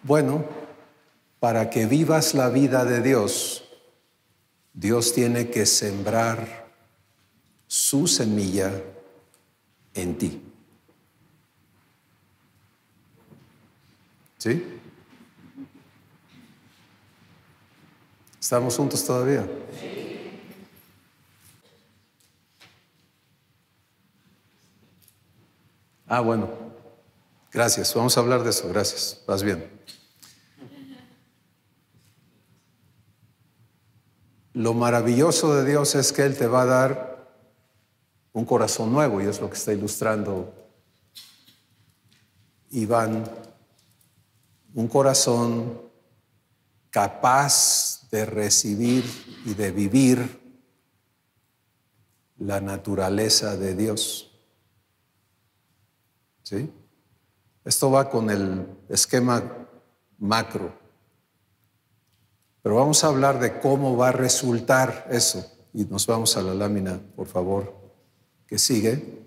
Bueno, para que vivas la vida de Dios, Dios tiene que sembrar su semilla en ti. ¿Sí? ¿Estamos juntos todavía? Ah, bueno. Gracias. Vamos a hablar de eso. Gracias. Vas bien. Lo maravilloso de Dios es que Él te va a dar un corazón nuevo, y es lo que está ilustrando Iván. Un corazón capaz de recibir y de vivir la naturaleza de Dios. ¿Sí? Esto va con el esquema macro. Pero vamos a hablar de cómo va a resultar eso. Y nos vamos a la lámina, por favor, que sigue.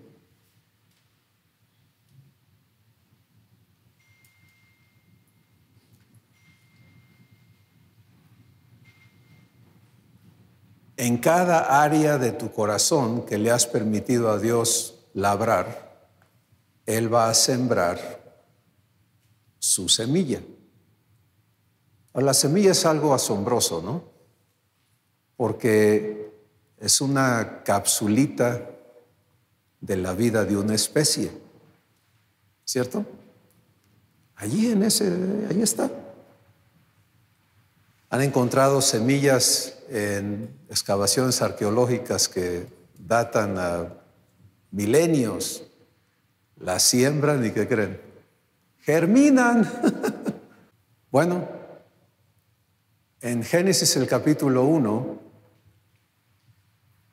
en cada área de tu corazón que le has permitido a Dios labrar, Él va a sembrar su semilla. La semilla es algo asombroso, ¿no? Porque es una capsulita de la vida de una especie, ¿cierto? Allí está. Han encontrado semillas en excavaciones arqueológicas que datan a milenios. Las siembran y ¿qué creen? Germinan. Bueno, en Génesis el capítulo 1,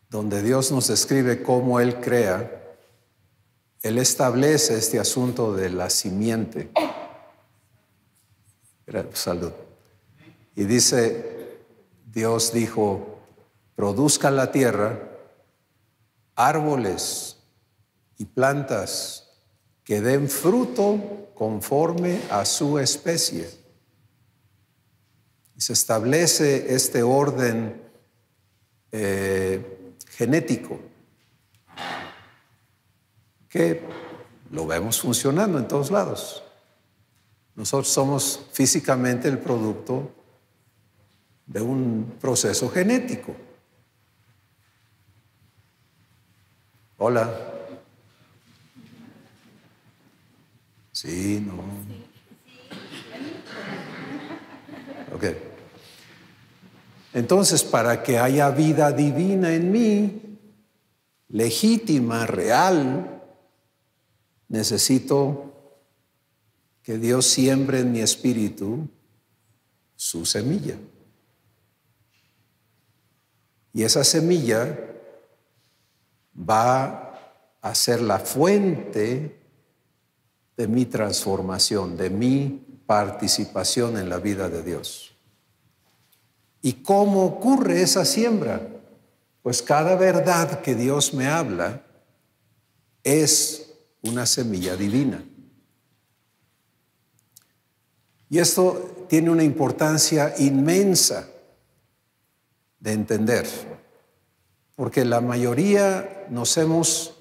donde Dios nos describe cómo Él crea, Él establece este asunto de la simiente. Salud. Y dice, Dios dijo, produzca la tierra árboles y plantas que den fruto conforme a su especie. Y se establece este orden genético que lo vemos funcionando en todos lados. Nosotros somos físicamente el producto de un proceso genético. Hola. Sí, no. Ok. Entonces, para que haya vida divina en mí, legítima, real, necesito que Dios siembre en mi espíritu su semilla. Y esa semilla va a ser la fuente de mi transformación, de mi participación en la vida de Dios. ¿Y cómo ocurre esa siembra? Pues cada verdad que Dios me habla es una semilla divina. Y esto tiene una importancia inmensa de entender, porque la mayoría nos hemos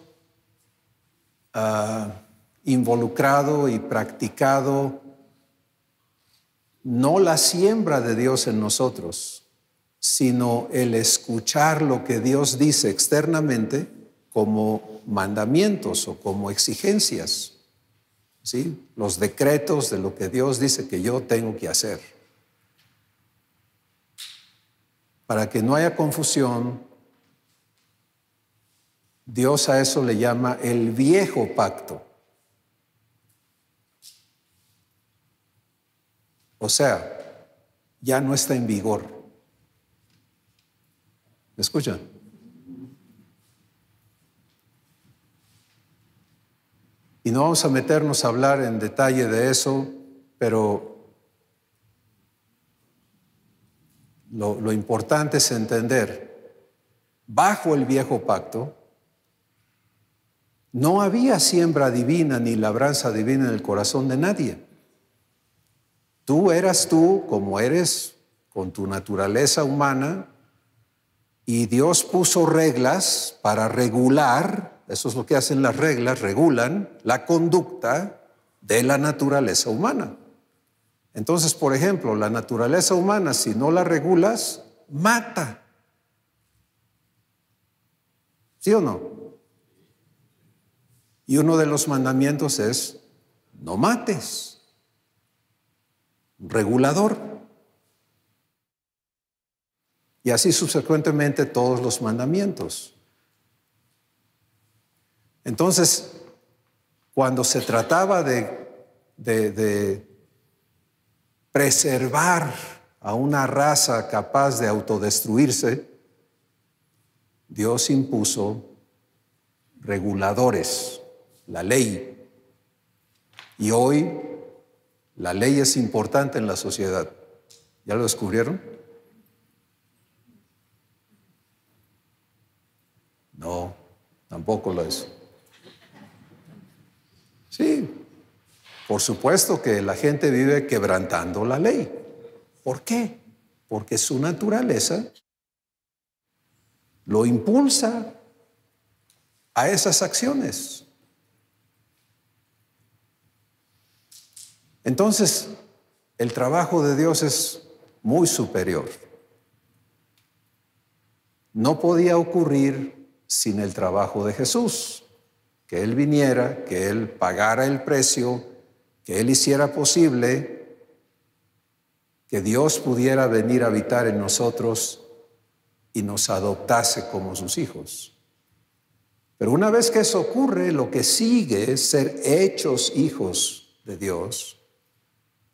involucrado y practicado no la siembra de Dios en nosotros, sino el escuchar lo que Dios dice externamente como mandamientos o como exigencias, ¿sí? Los decretos de lo que Dios dice que yo tengo que hacer. Para que no haya confusión, Dios a eso le llama el viejo pacto. O sea, ya no está en vigor. ¿Me escuchan? Y no vamos a meternos a hablar en detalle de eso, pero lo importante es entender, bajo el viejo pacto, no había siembra divina ni labranza divina en el corazón de nadie. Tú eras tú como eres con tu naturaleza humana y Dios puso reglas para regular, eso es lo que hacen las reglas, regulan la conducta de la naturaleza humana. Entonces, por ejemplo, la naturaleza humana, si no la regulas, mata. ¿Sí o no? Y uno de los mandamientos es, no mates. Regulador. Y así subsecuentemente todos los mandamientos. Entonces, cuando se trataba de preservar a una raza capaz de autodestruirse, Dios impuso reguladores, la ley. Y hoy la ley es importante en la sociedad. ¿Ya lo descubrieron? No, tampoco lo es. Sí, por supuesto que la gente vive quebrantando la ley. ¿Por qué? Porque su naturaleza lo impulsa a esas acciones. Entonces, el trabajo de Dios es muy superior. No podía ocurrir sin el trabajo de Jesús, que Él viniera, que Él pagara el precio, que Él hiciera posible que Dios pudiera venir a habitar en nosotros y nos adoptase como sus hijos. Pero una vez que eso ocurre, lo que sigue es ser hechos hijos de Dios.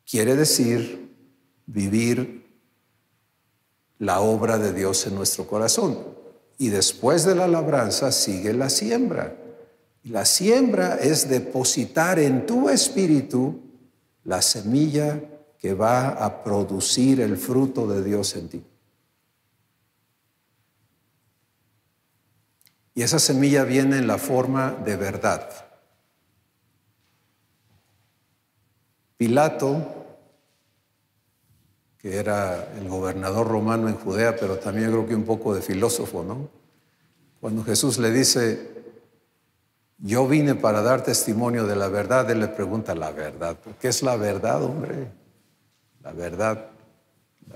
Quiere decir vivir la obra de Dios en nuestro corazón. Y después de la labranza sigue la siembra. Y la siembra es depositar en tu espíritu la semilla que va a producir el fruto de Dios en ti. Y esa semilla viene en la forma de verdad. Pilato, que era el gobernador romano en Judea, pero también creo que un poco de filósofo, ¿no? Cuando Jesús le dice, yo vine para dar testimonio de la verdad, él le pregunta, ¿la verdad? ¿Qué es la verdad, hombre? La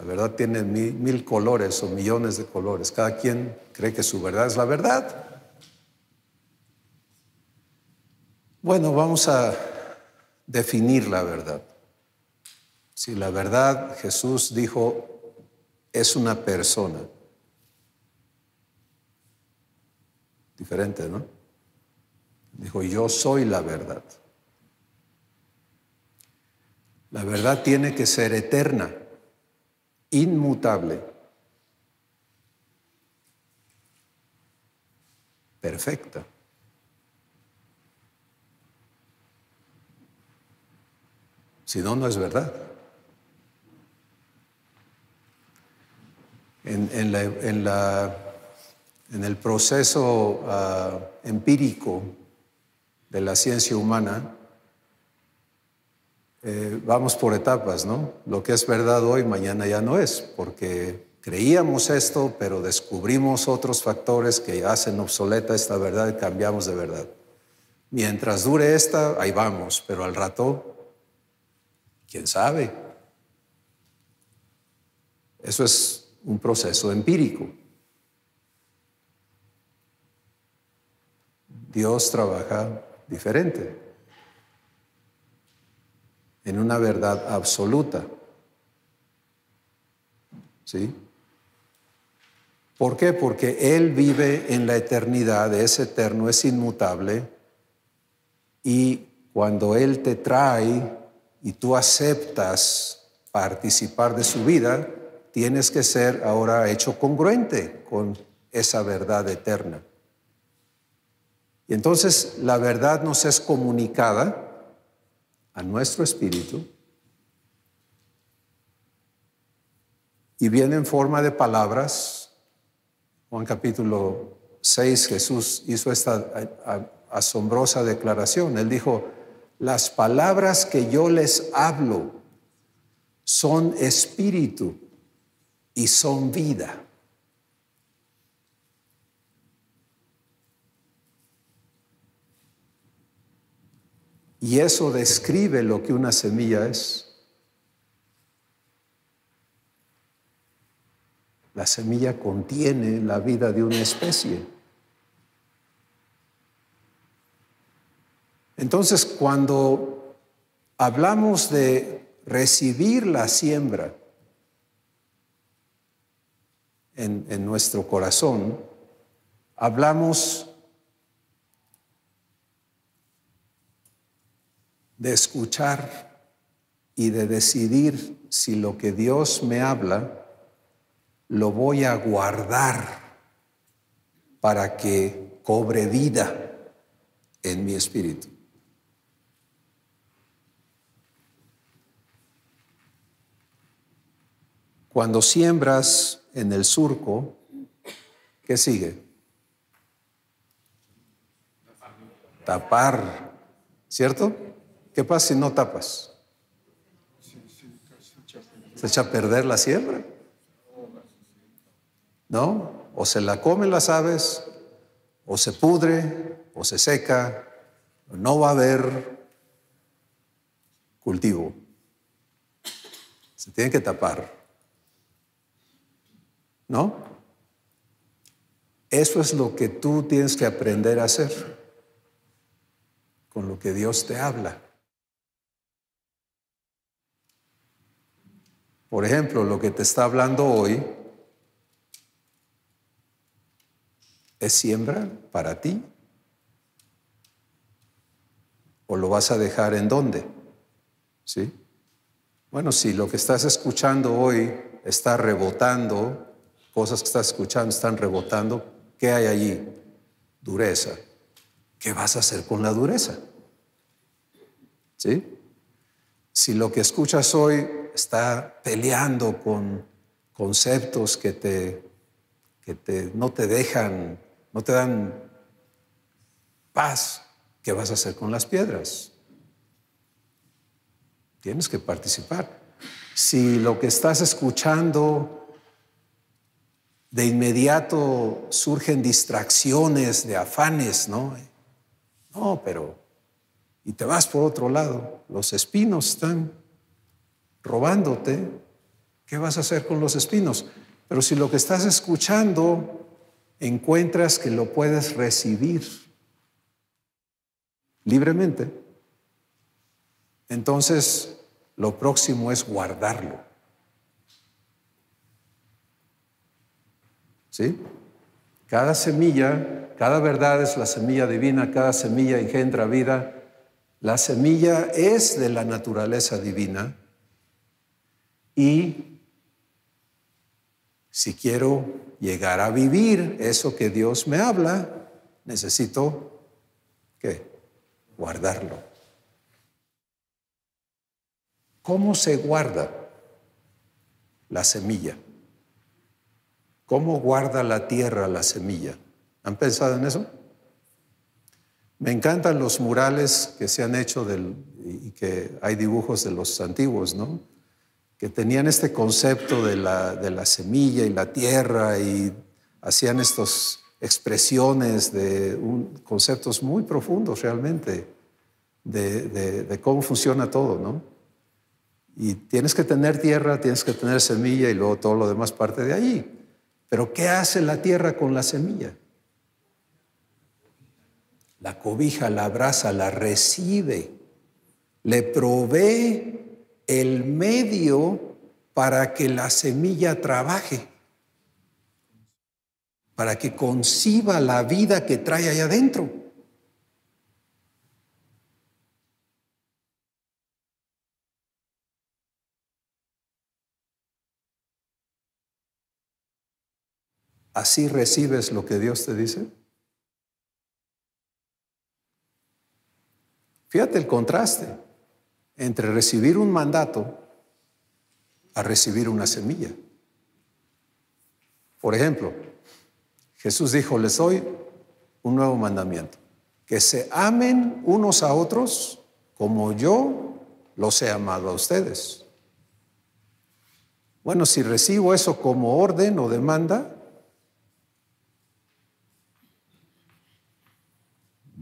verdad tiene mil colores o millones de colores. Cada quien cree que su verdad es la verdad. Bueno, vamos a definir la verdad. Si la verdad, Jesús dijo, es una persona. Diferente, ¿no? Dijo, yo soy la verdad. La verdad tiene que ser eterna, inmutable, perfecta. Si no, no es verdad. En el proceso empírico de la ciencia humana, vamos por etapas, ¿no? Lo que es verdad hoy, mañana ya no es, porque creíamos esto, pero descubrimos otros factores que hacen obsoleta esta verdad y cambiamos de verdad. Mientras dure esta, ahí vamos, pero al rato, ¿quién sabe? Eso es un proceso empírico. Dios trabaja diferente, en una verdad absoluta. ¿Sí? ¿Por qué? Porque Él vive en la eternidad, es eterno, es inmutable, y cuando Él te trae y tú aceptas participar de su vida, tienes que ser ahora hecho congruente con esa verdad eterna. Y entonces la verdad nos es comunicada a nuestro espíritu y viene en forma de palabras. Juan capítulo 6, Jesús hizo esta asombrosa declaración. Él dijo, las palabras que yo les hablo son espíritu y son vida. Y eso describe lo que una semilla es. La semilla contiene la vida de una especie. Entonces, cuando hablamos de recibir la siembra en nuestro corazón, hablamos de escuchar y de decidir si lo que Dios me habla lo voy a guardar para que cobre vida en mi espíritu. Cuando siembras en el surco, ¿qué sigue? Tapar, ¿cierto? ¿Qué pasa si no tapas? ¿Se echa a perder la siembra? ¿No? o se la comen las aves, o se pudre, o se seca, no va a haber cultivo. Se tiene que tapar, ¿no? Eso es lo que tú tienes que aprender a hacer con lo que Dios te habla. Por ejemplo, lo que te está hablando hoy es siembra para ti. ¿O lo vas a dejar en dónde? ¿Sí? Bueno, si lo que estás escuchando hoy está rebotando, cosas que estás escuchando están rebotando, ¿qué hay allí? Dureza. ¿Qué vas a hacer con la dureza? ¿Sí? Si lo que escuchas hoy está peleando con conceptos que no te dejan, no te dan paz, ¿qué vas a hacer con las piedras? Tienes que participar. Si lo que estás escuchando de inmediato surgen distracciones de afanes, ¿no? No, pero y te vas por otro lado, los espinos están robándote, ¿qué vas a hacer con los espinos? Pero si lo que estás escuchando encuentras que lo puedes recibir libremente, entonces lo próximo es guardarlo. ¿Sí? Cada semilla, cada verdad es la semilla divina, cada semilla engendra vida. La semilla es de la naturaleza divina y si quiero llegar a vivir eso que Dios me habla, necesito, ¿qué? Guardarlo. ¿Cómo se guarda la semilla? ¿Cómo guarda la tierra la semilla? ¿Han pensado en eso? Me encantan los murales que se han hecho y que hay dibujos de los antiguos, ¿no? Que tenían este concepto de la semilla y la tierra y hacían estas expresiones de conceptos muy profundos realmente de cómo funciona todo, ¿no? Y tienes que tener tierra, tienes que tener semilla y luego todo lo demás parte de ahí. Pero ¿qué hace la tierra con la semilla? La cobija, la abraza, la recibe, le provee el medio para que la semilla trabaje, para que conciba la vida que trae allá adentro. ¿Así recibes lo que Dios te dice? Fíjate el contraste entre recibir un mandato a recibir una semilla. Por ejemplo, Jesús dijo, les doy un nuevo mandamiento, que se amen unos a otros como yo los he amado a ustedes. Bueno, si recibo eso como orden o demanda,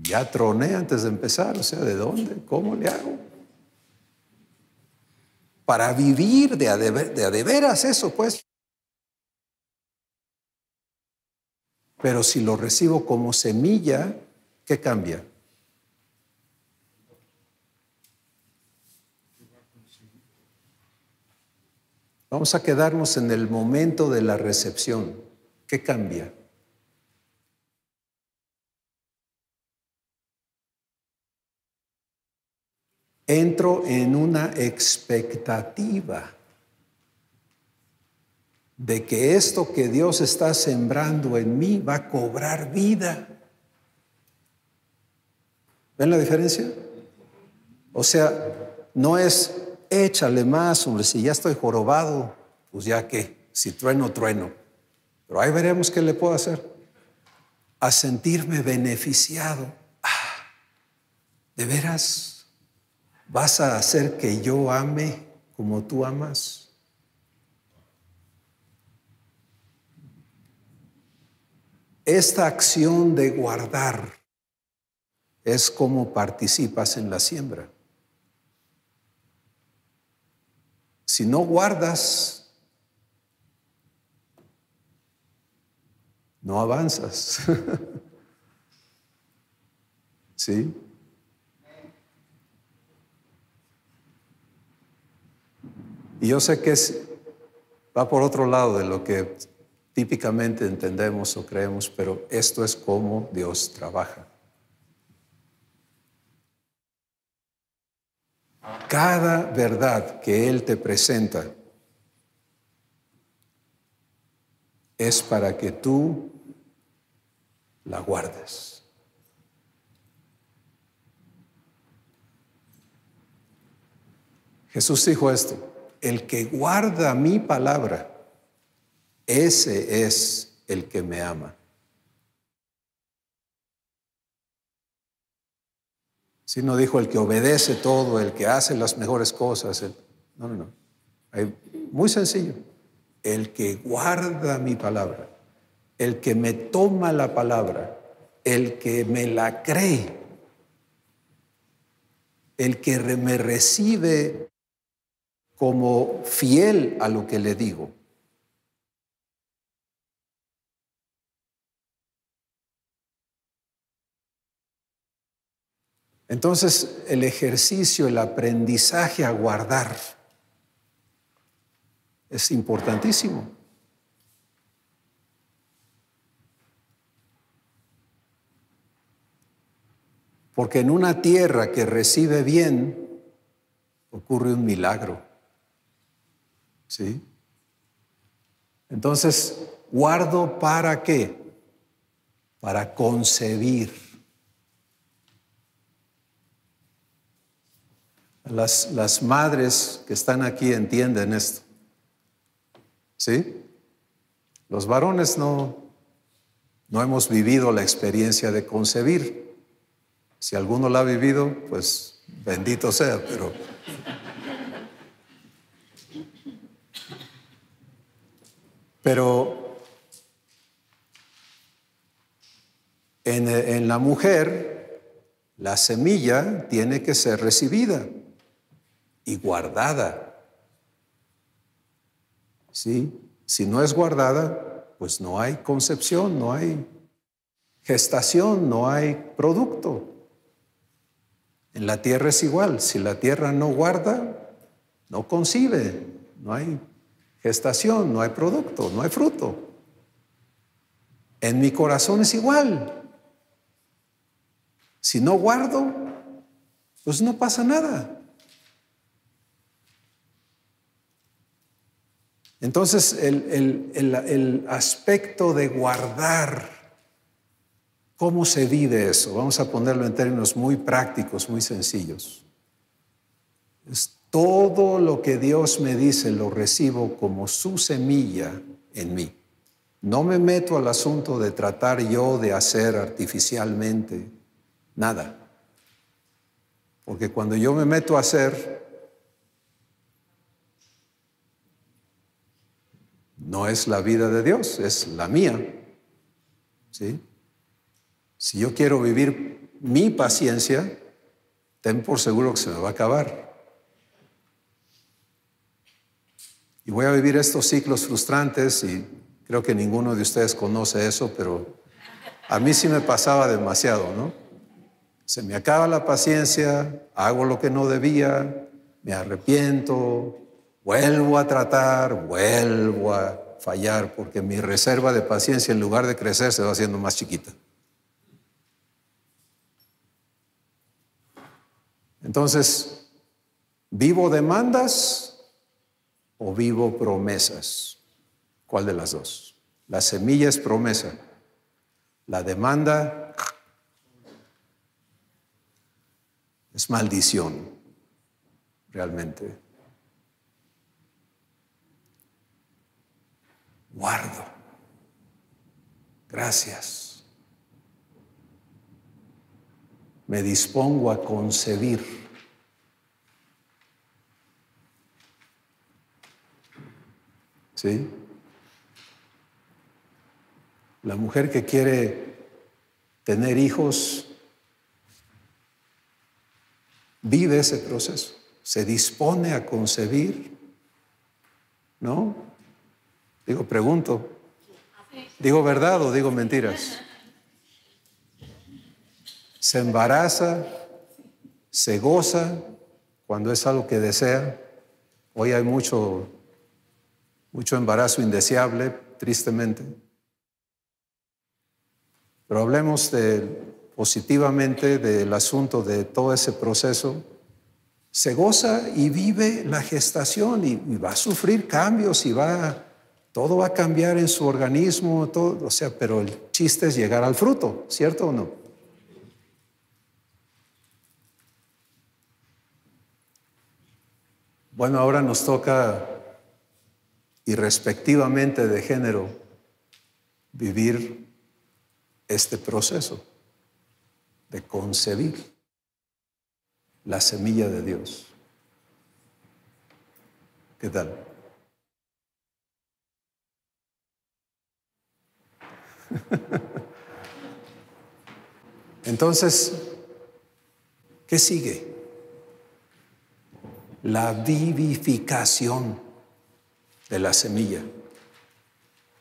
ya troné antes de empezar, o sea, ¿de dónde? ¿Cómo le hago? Para vivir de a de veras eso, pues. Pero si lo recibo como semilla, ¿qué cambia? Vamos a quedarnos en el momento de la recepción. ¿Qué cambia? Entro en una expectativa de que esto que Dios está sembrando en mí va a cobrar vida. ¿Ven la diferencia? O sea, no es échale más, hombre, si ya estoy jorobado, pues ya qué, si trueno, trueno. Pero ahí veremos qué le puedo hacer. A sentirme beneficiado. ¿De veras vas a hacer que yo ame como tú amas? esta acción de guardar es como participas en la siembra. Si no guardas, no avanzas. ¿Sí? Y yo sé que va por otro lado de lo que típicamente entendemos o creemos, pero esto es cómo Dios trabaja. Cada verdad que Él te presenta es para que tú la guardes. Jesús dijo esto: el que guarda mi palabra, ese es el que me ama. Si no dijo el que obedece todo, el que hace las mejores cosas. No. Muy sencillo. El que guarda mi palabra, el que me toma la palabra, el que me la cree, el que me recibe como fiel a lo que le digo. Entonces, el ejercicio, el aprendizaje a guardar es importantísimo. Porque en una tierra que recibe bien, ocurre un milagro. ¿Sí? Entonces, ¿guardo para qué? Para concebir. Las madres que están aquí entienden esto. ¿Sí? Los varones no hemos vivido la experiencia de concebir. Si alguno la ha vivido, pues bendito sea, pero en la mujer, la semilla tiene que ser recibida y guardada. ¿Sí? Si no es guardada, pues no hay concepción, no hay gestación, no hay producto. En la tierra es igual. Si la tierra no guarda, no concibe, no hay gestación, no hay producto, no hay fruto. En mi corazón es igual. Si no guardo, pues no pasa nada. Entonces, el aspecto de guardar, ¿cómo se vive eso? Vamos a ponerlo en términos muy prácticos, muy sencillos. Es todo lo que Dios me dice, lo recibo como su semilla en mí. No me meto al asunto de tratar yo de hacer artificialmente nada. Porque cuando yo me meto a hacer, no es la vida de Dios, es la mía. ¿Sí? Si yo quiero vivir mi paciencia, ten por seguro que se me va a acabar. Y voy a vivir estos ciclos frustrantes y creo que ninguno de ustedes conoce eso, pero a mí sí me pasaba demasiado, ¿no? Se me acaba la paciencia, hago lo que no debía, me arrepiento, vuelvo a tratar, vuelvo a fallar, porque mi reserva de paciencia, en lugar de crecer, se va haciendo más chiquita. Entonces, ¿vivo demandas o vivo promesas? ¿Cuál de las dos? La semilla es promesa. La demanda es maldición, realmente. Guardo. Gracias. Me dispongo a concebir. ¿Sí? La mujer que quiere tener hijos vive ese proceso, se dispone a concebir, ¿no? Pregunto, ¿digo verdad o digo mentiras? Se embaraza, se goza cuando es algo que desea. Hoy hay mucho embarazo indeseable, tristemente. Pero hablemos positivamente del asunto de todo ese proceso. Se goza y vive la gestación y va a sufrir cambios y todo va a cambiar en su organismo, todo, pero el chiste es llegar al fruto, ¿cierto o no? Bueno, ahora nos toca, irrespectivamente de género, vivir este proceso de concebir la semilla de Dios. ¿Qué tal? Entonces, ¿qué sigue? La vivificación de la semilla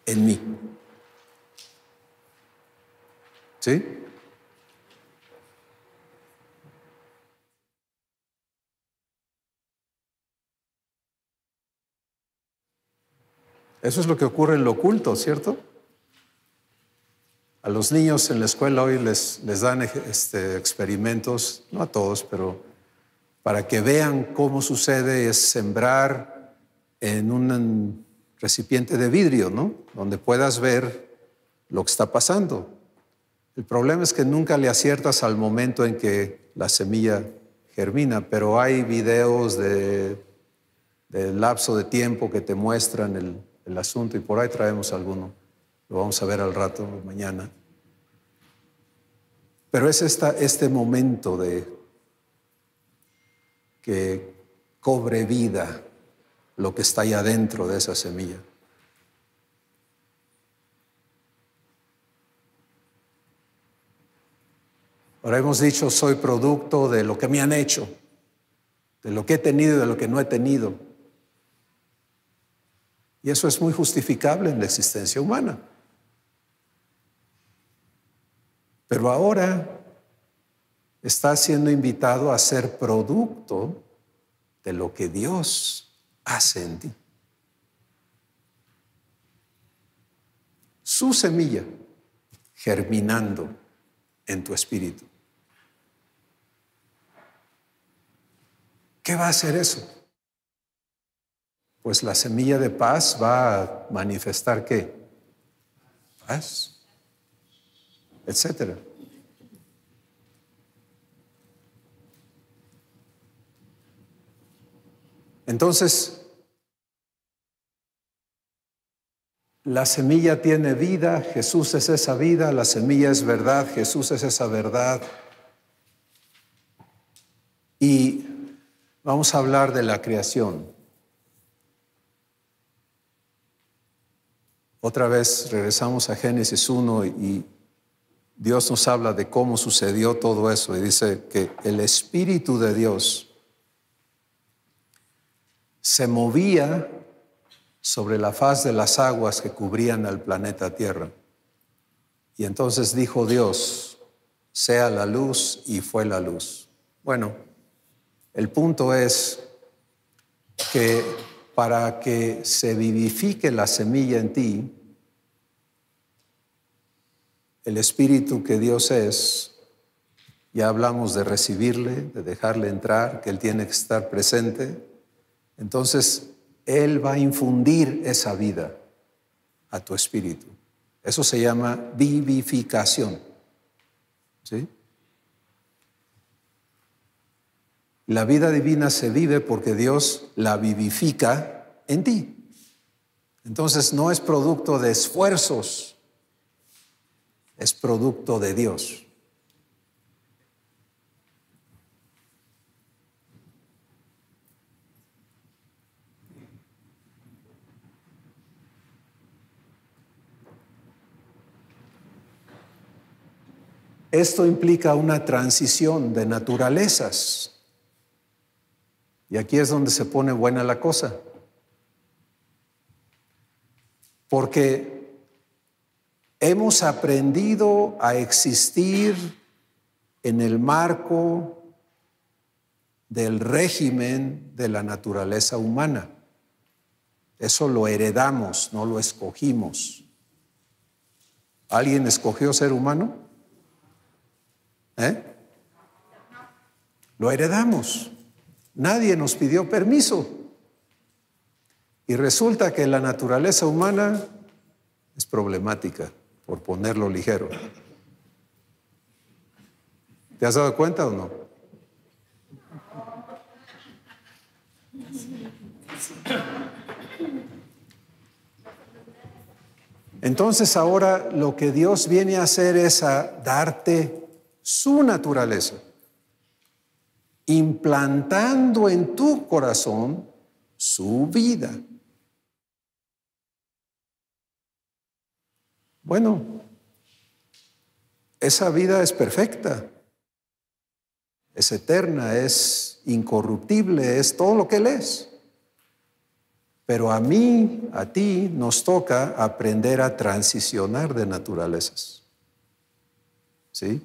en mí. ¿Sí? Eso es lo que ocurre en lo oculto, ¿cierto? A los niños en la escuela hoy les dan experimentos, no a todos, pero para que vean cómo sucede, es sembrar en un recipiente de vidrio, ¿no? Donde puedas ver lo que está pasando. El problema es que nunca le aciertas al momento en que la semilla germina, pero hay videos del lapso de tiempo que te muestran el asunto, y por ahí traemos alguno. Lo vamos a ver al rato, mañana. Pero es este momento de que cobre vida lo que está ahí adentro de esa semilla. Ahora hemos dicho, soy producto de lo que me han hecho, de lo que he tenido y de lo que no he tenido. Y eso es muy justificable en la existencia humana. Pero ahora estás siendo invitado a ser producto de lo que Dios hace en ti. Su semilla germinando en tu espíritu. ¿Qué va a hacer eso? Pues la semilla de paz va a manifestar ¿qué? Paz, etcétera. Entonces, la semilla tiene vida, Jesús es esa vida, la semilla es verdad, Jesús es esa verdad. Y vamos a hablar de la creación. Otra vez regresamos a Génesis 1 y Dios nos habla de cómo sucedió todo eso y dice que el Espíritu de Dios se movía sobre la faz de las aguas que cubrían al planeta Tierra. Y entonces dijo Dios, sea la luz, y fue la luz. Bueno, el punto es que para que se vivifique la semilla en ti, el Espíritu que Dios es, ya hablamos de recibirle, de dejarle entrar, que Él tiene que estar presente. Entonces, Él va a infundir esa vida a tu espíritu. Eso se llama vivificación. ¿Sí? La vida divina se vive porque Dios la vivifica en ti. Entonces, no es producto de esfuerzos, es producto de Dios. Esto implica una transición de naturalezas. Y aquí es donde se pone buena la cosa. Porque hemos aprendido a existir en el marco del régimen de la naturaleza humana. Eso lo heredamos, no lo escogimos. ¿Alguien escogió ser humano? Lo heredamos. Nadie nos pidió permiso. Y resulta que la naturaleza humana es problemática, por ponerlo ligero. ¿Te has dado cuenta o no? Entonces ahora lo que Dios viene a hacer es a darte su naturaleza, implantando en tu corazón su vida. Bueno, esa vida es perfecta, es eterna, es incorruptible, es todo lo que Él es. Pero a mí, a ti, nos toca aprender a transicionar de naturalezas. ¿Sí?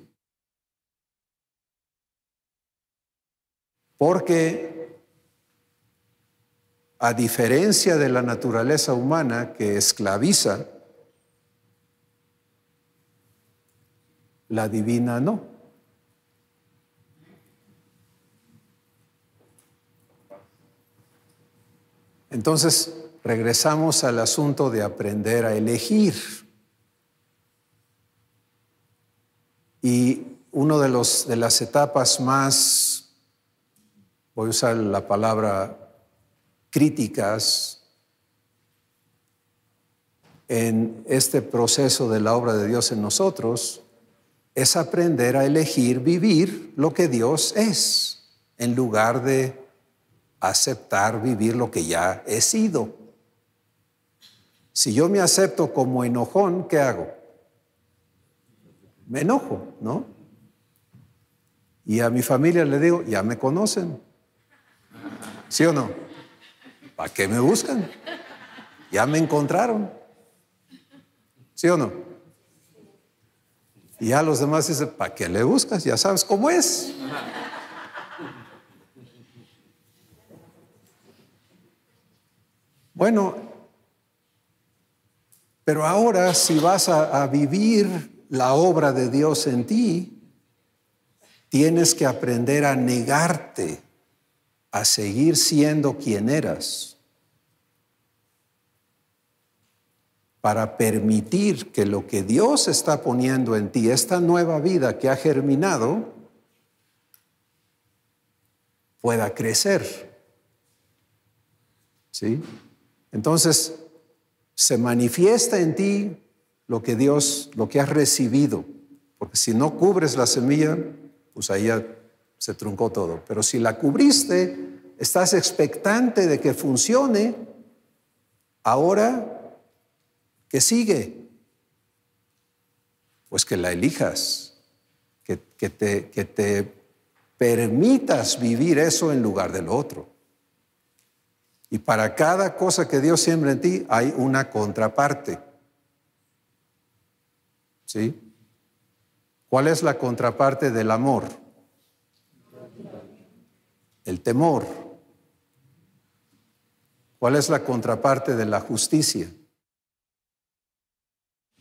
Porque a diferencia de la naturaleza humana que esclaviza, la divina no. Entonces, regresamos al asunto de aprender a elegir. Y uno de las etapas más, voy a usar la palabra críticas, en este proceso de la obra de Dios en nosotros, es aprender a elegir vivir lo que Dios es, en lugar de aceptar vivir lo que ya he sido. Si yo me acepto como enojón, ¿qué hago? Me enojo, ¿no? Y a mi familia le digo, ya me conocen. ¿Sí o no? ¿Para qué me buscan? Ya me encontraron. ¿Sí o no? Y ya los demás dicen, ¿para qué le buscas? Ya sabes cómo es. Bueno, pero ahora si vas a vivir la obra de Dios en ti, tienes que aprender a negarte a seguir siendo quien eras, para permitir que lo que Dios está poniendo en ti, esta nueva vida que ha germinado, pueda crecer. ¿Sí? Entonces, se manifiesta en ti lo que has recibido, porque si no cubres la semilla, pues ahí ya se truncó todo. Pero si la cubriste, estás expectante de que funcione, ahora, ¿qué sigue? Pues que la elijas, que te permitas vivir eso en lugar del otro. Y para cada cosa que Dios siembra en ti, hay una contraparte. ¿Sí? ¿Cuál es la contraparte del amor? El temor. ¿Cuál es la contraparte de la justicia?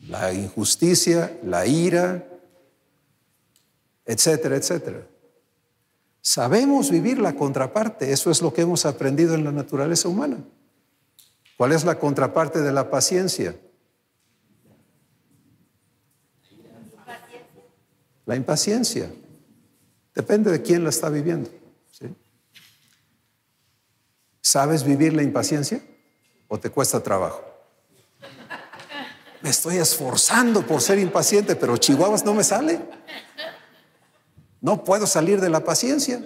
La injusticia, la ira, etcétera, etcétera. Sabemos vivir la contraparte, eso es lo que hemos aprendido en la naturaleza humana. ¿Cuál es la contraparte de la paciencia? La impaciencia. Depende de quién la está viviendo. ¿Sí? ¿Sabes vivir la impaciencia o te cuesta trabajo? Me estoy esforzando por ser impaciente, pero chihuahuas no me sale. No puedo salir de la paciencia.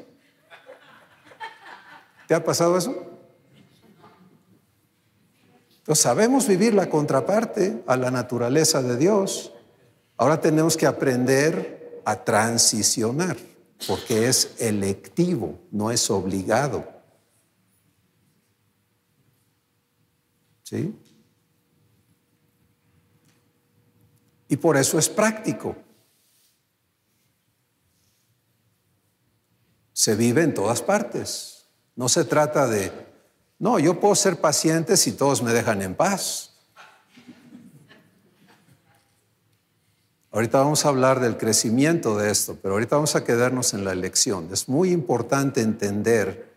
¿Te ha pasado eso? Entonces, sabemos vivir la contraparte a la naturaleza de Dios. Ahora tenemos que aprender a transicionar, porque es electivo, no es obligado. ¿Sí? Y por eso es práctico. Se vive en todas partes. No se trata de, no, yo puedo ser paciente si todos me dejan en paz. Ahorita vamos a hablar del crecimiento de esto, pero ahorita vamos a quedarnos en la elección. Es muy importante entender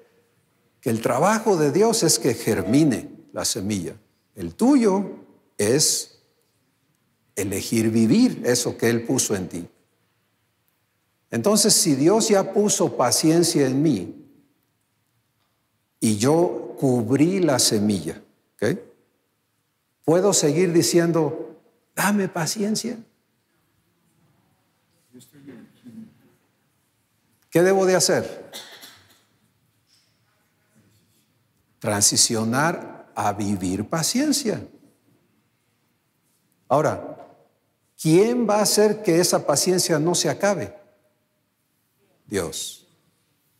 que el trabajo de Dios es que germine la semilla. El tuyo es elegir vivir eso que Él puso en ti. Entonces, si Dios ya puso paciencia en mí y yo cubrí la semilla, ¿ok? ¿Puedo seguir diciendo, dame paciencia? ¿Qué debo de hacer? Transicionar a vivir paciencia. Ahora, ¿quién va a hacer que esa paciencia no se acabe? Dios.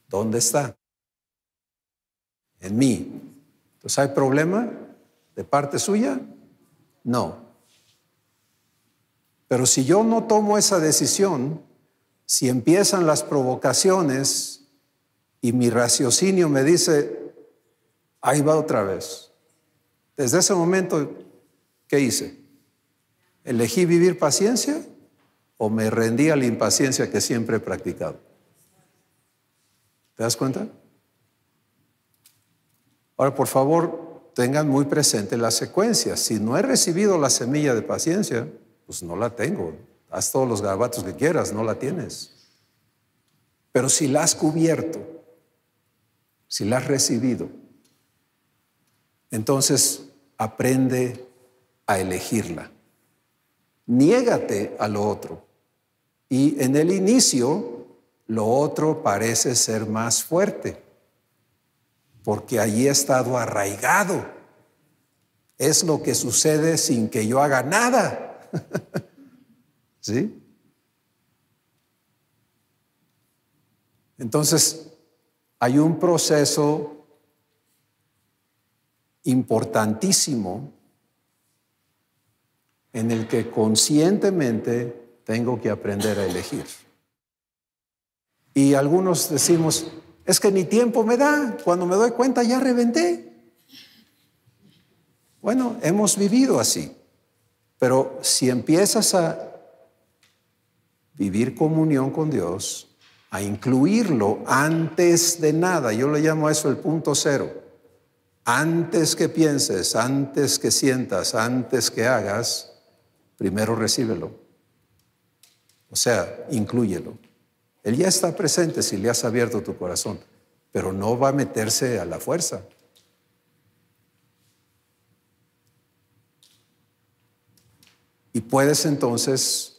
¿Dónde está? En mí. Entonces, ¿hay problema de parte suya? No. Pero si yo no tomo esa decisión, si empiezan las provocaciones y mi raciocinio me dice, ahí va otra vez. Desde ese momento, ¿qué hice? ¿Elegí vivir paciencia o me rendí a la impaciencia que siempre he practicado? ¿Te das cuenta? Ahora, por favor, tengan muy presente la secuencia. Si no he recibido la semilla de paciencia, pues no la tengo. Haz todos los garabatos que quieras, no la tienes. Pero si la has cubierto, si la has recibido, entonces aprende a elegirla. Niégate a lo otro. Y en el inicio, lo otro parece ser más fuerte, porque allí he estado arraigado. Es lo que sucede sin que yo haga nada. ¿Sí? Entonces, hay un proceso importantísimo en el que conscientemente tengo que aprender a elegir. Y algunos decimos, es que ni tiempo me da, cuando me doy cuenta ya reventé. Bueno, hemos vivido así, pero si empiezas a vivir comunión con Dios, a incluirlo antes de nada, yo le llamo a eso el punto cero. Antes que pienses, antes que sientas, antes que hagas, primero recíbelo. O sea, inclúyelo. Él ya está presente si le has abierto tu corazón, pero no va a meterse a la fuerza. Y puedes entonces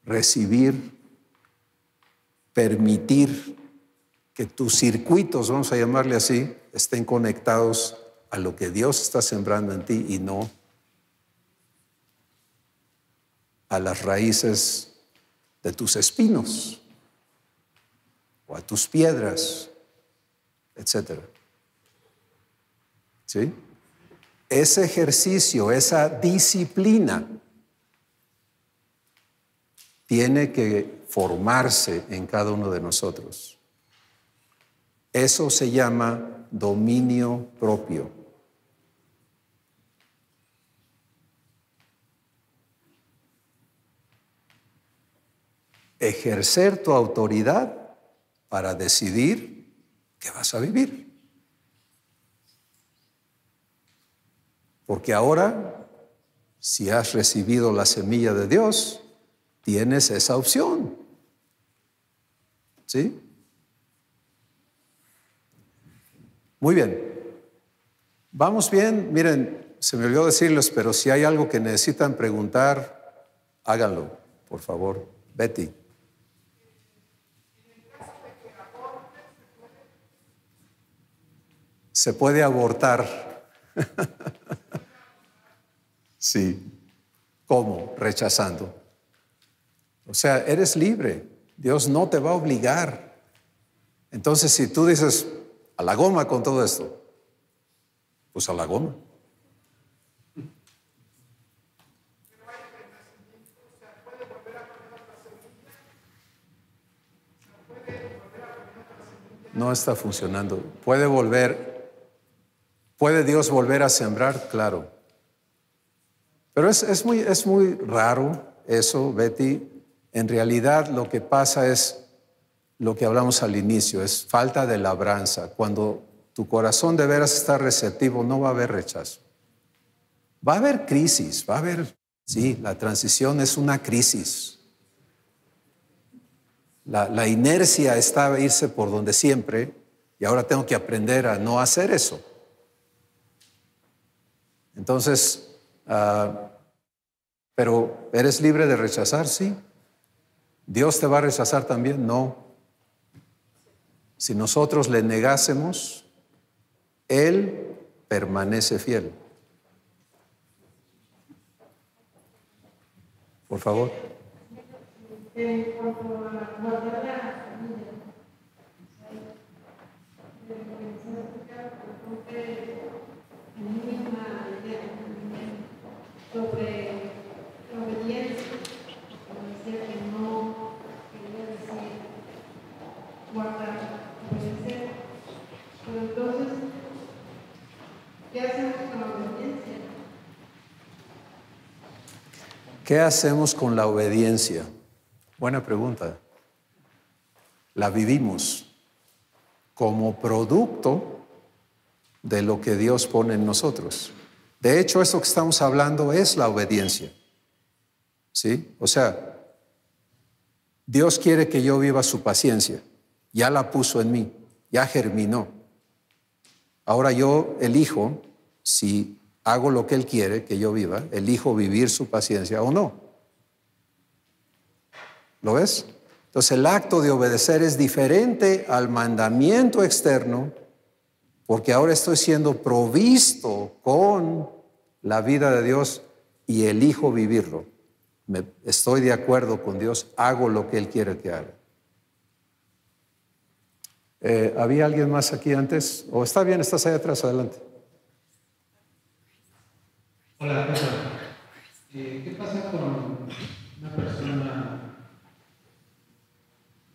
recibir, permitir que tus circuitos, vamos a llamarle así, estén conectados a lo que Dios está sembrando en ti y no a las raíces de tus espinos o a tus piedras, etc. ¿Sí? Ese ejercicio, esa disciplina tiene que formarse en cada uno de nosotros. Eso se llama dominio propio. Ejercer tu autoridad para decidir qué vas a vivir. Porque ahora, si has recibido la semilla de Dios, tienes esa opción. ¿Sí? Muy bien. Vamos bien. Miren, se me olvidó decirles, pero si hay algo que necesitan preguntar, háganlo, por favor. Betty. Se puede abortar. Sí. ¿Cómo? Rechazando. O sea, eres libre. Dios no te va a obligar. Entonces, si tú dices, a la goma con todo esto, pues a la goma. No está funcionando. ¿Puede Dios volver a sembrar? Claro. Pero es muy raro eso, Betty. En realidad lo que pasa es lo que hablamos al inicio, es falta de labranza. Cuando tu corazón de veras está receptivo, no va a haber rechazo. Va a haber crisis, sí, la transición es una crisis. La inercia está a irse por donde siempre y ahora tengo que aprender a no hacer eso. Entonces, pero ¿eres libre de rechazar? Sí. ¿Dios te va a rechazar también? No. Si nosotros le negásemos, Él permanece fiel. Por favor. En cuanto a guardar la familia, sobre la obediencia, como decía que no quería decir guardar, obedecer. Pero entonces, ¿qué hacemos con la obediencia? ¿Qué hacemos con la obediencia? Buena pregunta. La vivimos como producto de lo que Dios pone en nosotros. De hecho, eso que estamos hablando es la obediencia. ¿Sí? O sea, Dios quiere que yo viva su paciencia. Ya la puso en mí, ya germinó. Ahora yo elijo, si hago lo que Él quiere que yo viva, elijo vivir su paciencia o no. ¿Lo ves? Entonces el acto de obedecer es diferente al mandamiento externo, porque ahora estoy siendo provisto con la vida de Dios y elijo vivirlo. Estoy de acuerdo con Dios, hago lo que Él quiere que haga. ¿Había alguien más aquí antes? ¿O está bien, estás ahí atrás? Adelante. Hola, ¿qué tal? ¿Qué pasa con una persona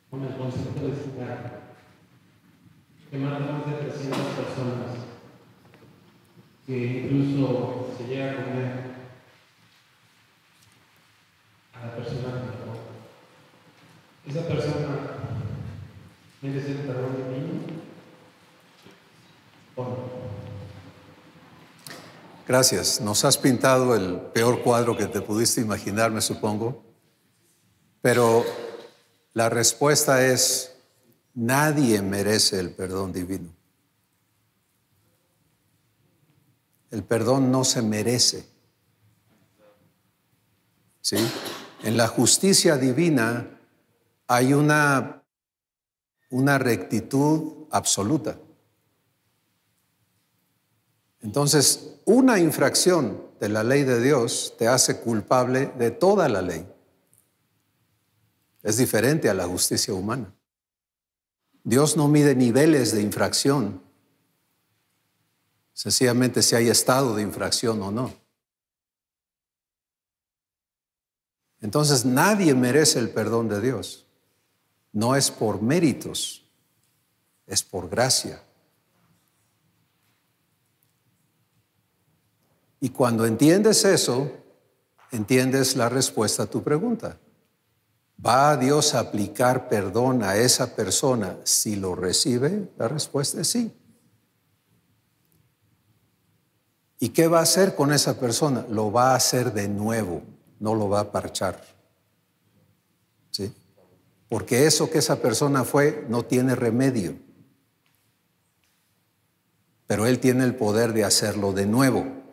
con el concepto de cigarro que mata más de 300 personas, que incluso se llega a comer a la persona que mató? ¿Esa persona merece el perdón divino o no? Gracias. Nos has pintado el peor cuadro que te pudiste imaginar, me supongo. Pero la respuesta es: nadie merece el perdón divino. El perdón no se merece. ¿Sí? En la justicia divina hay una rectitud absoluta. Entonces, una infracción de la ley de Dios te hace culpable de toda la ley. Es diferente a la justicia humana. Dios no mide niveles de infracción, sencillamente si hay estado de infracción o no. Entonces, nadie merece el perdón de Dios. No es por méritos, es por gracia. Y cuando entiendes eso, entiendes la respuesta a tu pregunta. ¿Va Dios a aplicar perdón a esa persona si lo recibe? La respuesta es sí. ¿Y qué va a hacer con esa persona? Lo va a hacer de nuevo, no lo va a parchar. ¿Sí? Porque eso que esa persona fue no tiene remedio. Pero Él tiene el poder de hacerlo de nuevo.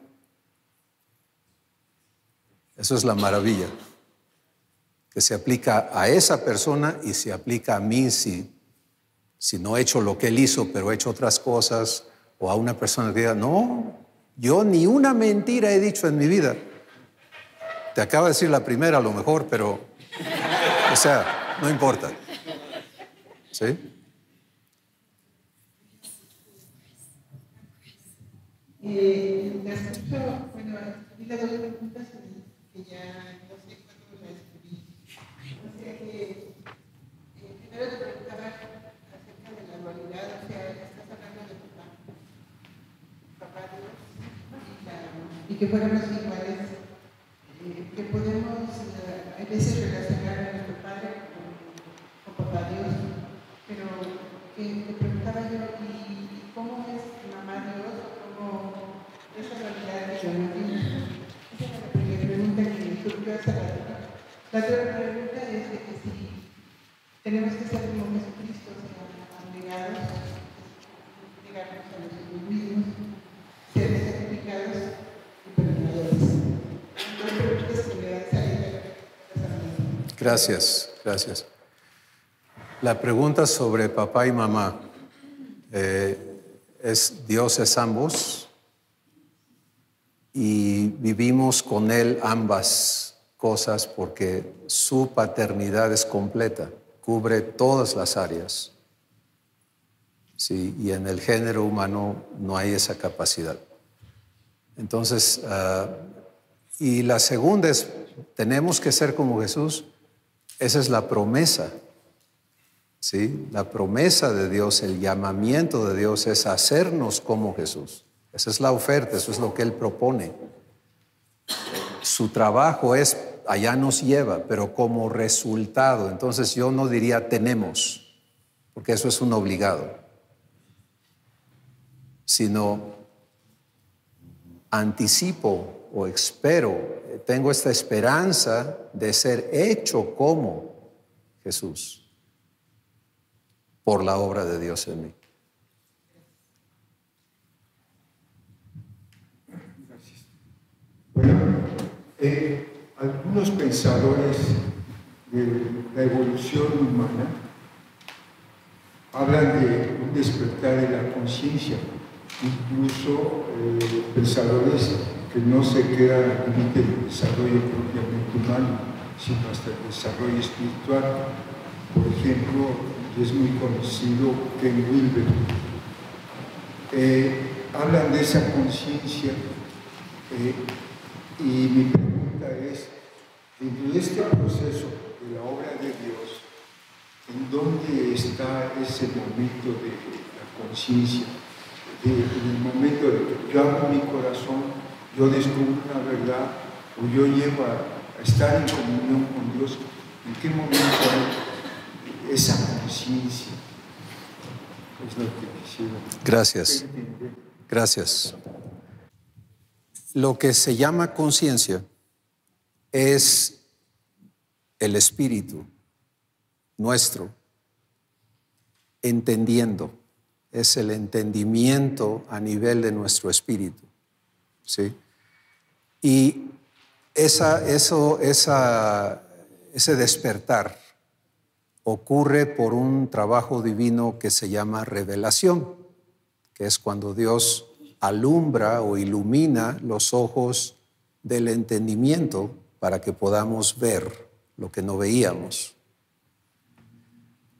Eso es la maravilla, que se aplica a esa persona y se aplica a mí si no he hecho lo que Él hizo, pero he hecho otras cosas, o a una persona que diga, no, yo ni una mentira he dicho en mi vida. Te acabo de decir la primera a lo mejor, pero O sea, no importa. ¿Sí? La escucho, bueno, escribí las dos preguntas que ya no sé cuándo las escribí. O sea que primero te preguntaba acerca de la dualidad, o sea, estás hablando de papá Dios y que fuéramos iguales, que podemos a veces relacionar a nuestro Padre con papá Dios, pero que te preguntaba yo, ¿y cómo es mamá Dios? ¿Cómo esa dualidad que yo no entiendo? Esa es la primera pregunta que surgió hace rato. La otra pregunta es de que si tenemos que ser como Jesucristo, o sea, obligados, llegarnos a nosotros mismos, ser sacrificados y perdonadores. Dos preguntas que me dan salida. Gracias, gracias. La pregunta sobre papá y mamá, Dios es ambos y vivimos con Él ambas cosas porque su paternidad es completa, cubre todas las áreas. Sí, y en el género humano no hay esa capacidad. Entonces, y la segunda es, tenemos que ser como Jesús. Esa es la promesa. ¿Sí? La promesa de Dios, el llamamiento de Dios es hacernos como Jesús. Esa es la oferta, eso es lo que Él propone. Su trabajo es, allá nos lleva, pero como resultado. Entonces yo no diría tenemos, porque eso es un obligado, sino anticipo o espero, tengo esta esperanza de ser hecho como Jesús por la obra de Dios en mí. Gracias. Bueno, algunos pensadores de la evolución humana hablan de un despertar de la conciencia, incluso pensadores que no se quedan al límite del desarrollo propiamente humano, sino hasta el desarrollo espiritual. Por ejemplo, y es muy conocido, Ken Wilber, hablan de esa conciencia y mi pregunta es, dentro de este proceso de la obra de Dios, ¿en dónde está ese momento de la conciencia? En el momento de que yo abro mi corazón, yo descubro una verdad o yo llego a estar en comunión con Dios, ¿en qué momento hay esa conciencia? Es lo que quisiera. Gracias. Gracias. Lo que se llama conciencia es el espíritu nuestro entendiendo. Es el entendimiento a nivel de nuestro espíritu. ¿Sí? Y ese despertar ocurre por un trabajo divino que se llama revelación, que es cuando Dios alumbra o ilumina los ojos del entendimiento para que podamos ver lo que no veíamos.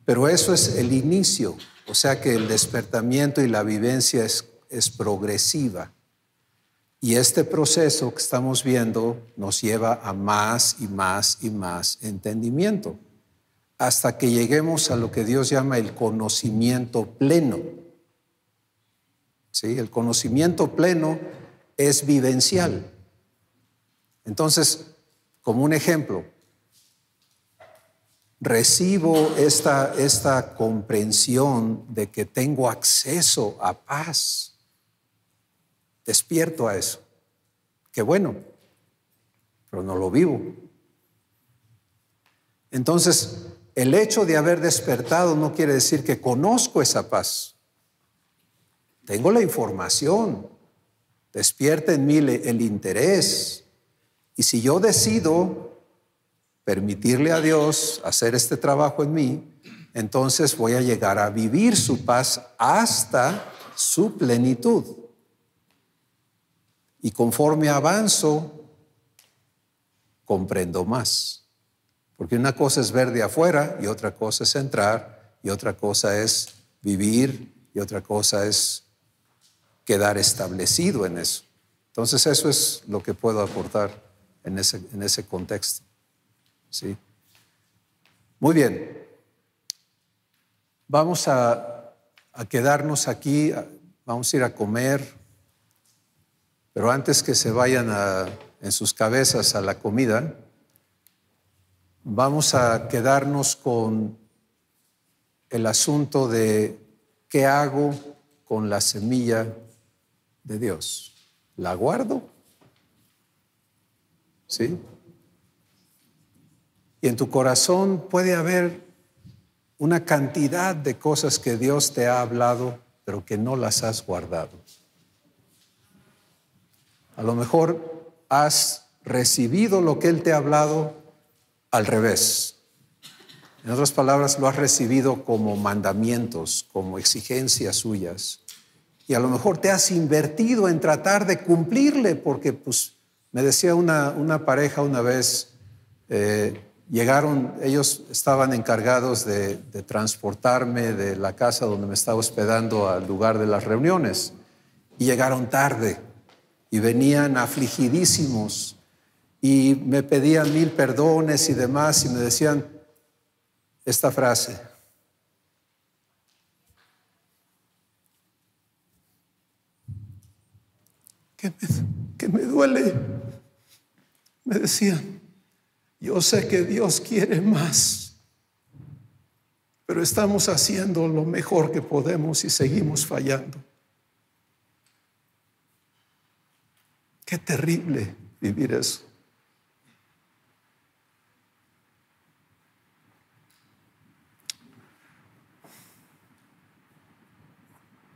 Pero eso es el inicio, o sea que el despertamiento y la vivencia es progresiva. Y este proceso que estamos viendo nos lleva a más y más y más entendimiento, hasta que lleguemos a lo que Dios llama el conocimiento pleno. ¿Sí? El conocimiento pleno es vivencial. Entonces, como un ejemplo, recibo esta comprensión de que tengo acceso a paz. Despierto a eso. Qué bueno, pero no lo vivo. Entonces, el hecho de haber despertado no quiere decir que conozco esa paz. Tengo la información, despierta en mí el interés. Y si yo decido permitirle a Dios hacer este trabajo en mí, entonces voy a llegar a vivir su paz hasta su plenitud. Y conforme avanzo, comprendo más. Porque una cosa es ver de afuera y otra cosa es entrar y otra cosa es vivir y otra cosa es quedar establecido en eso. Entonces eso es lo que puedo aportar en ese contexto. ¿Sí? Muy bien. Vamos a quedarnos aquí, vamos a ir a comer, pero antes que se vayan en sus cabezas a la comida, vamos a quedarnos con el asunto de qué hago con la semilla de Dios. ¿La guardo? ¿Sí? Y en tu corazón puede haber una cantidad de cosas que Dios te ha hablado, pero que no las has guardado. A lo mejor has recibido lo que Él te ha hablado al revés. En otras palabras, lo has recibido como mandamientos, como exigencias suyas. Y a lo mejor te has invertido en tratar de cumplirle, porque pues me decía una pareja una vez, llegaron, ellos estaban encargados de transportarme de la casa donde me estaba hospedando al lugar de las reuniones, y llegaron tarde y venían afligidísimos y me pedían 1000 perdones y demás, y me decían esta frase: que me duele. Me decían, yo sé que Dios quiere más, pero estamos haciendo lo mejor que podemos y seguimos fallando. Qué terrible vivir eso.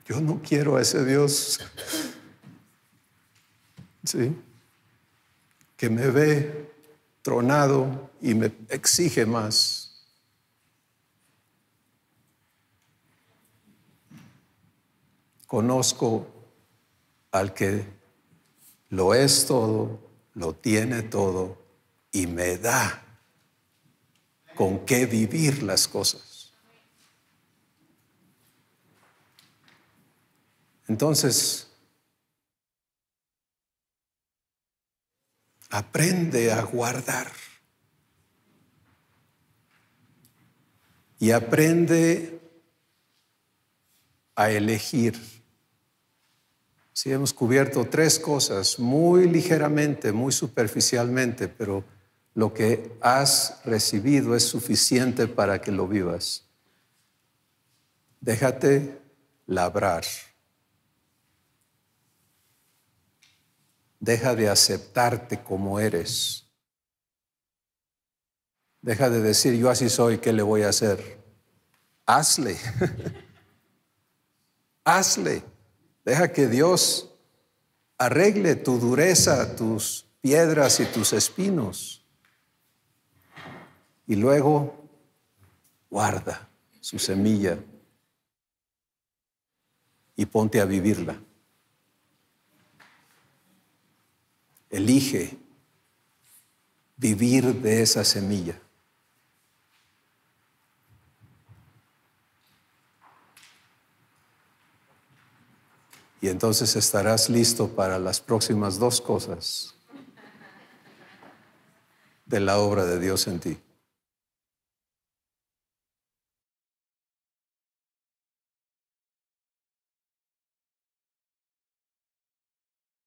Yo no quiero a ese Dios, ¿sí?, que me ve tronado y me exige más. Conozco al que lo es todo, lo tiene todo y me da con qué vivir las cosas. Entonces, aprende a guardar y aprende a elegir. Sí, hemos cubierto 3 cosas muy ligeramente, muy superficialmente, pero lo que has recibido es suficiente para que lo vivas. Déjate labrar. Deja de aceptarte como eres. Deja de decir, yo así soy, ¿qué le voy a hacer? Hazle. Hazle. Deja que Dios arregle tu dureza, tus piedras y tus espinos. Y luego guarda su semilla y ponte a vivirla. Elige vivir de esa semilla. Y entonces estarás listo para las próximas 2 cosas de la obra de Dios en ti.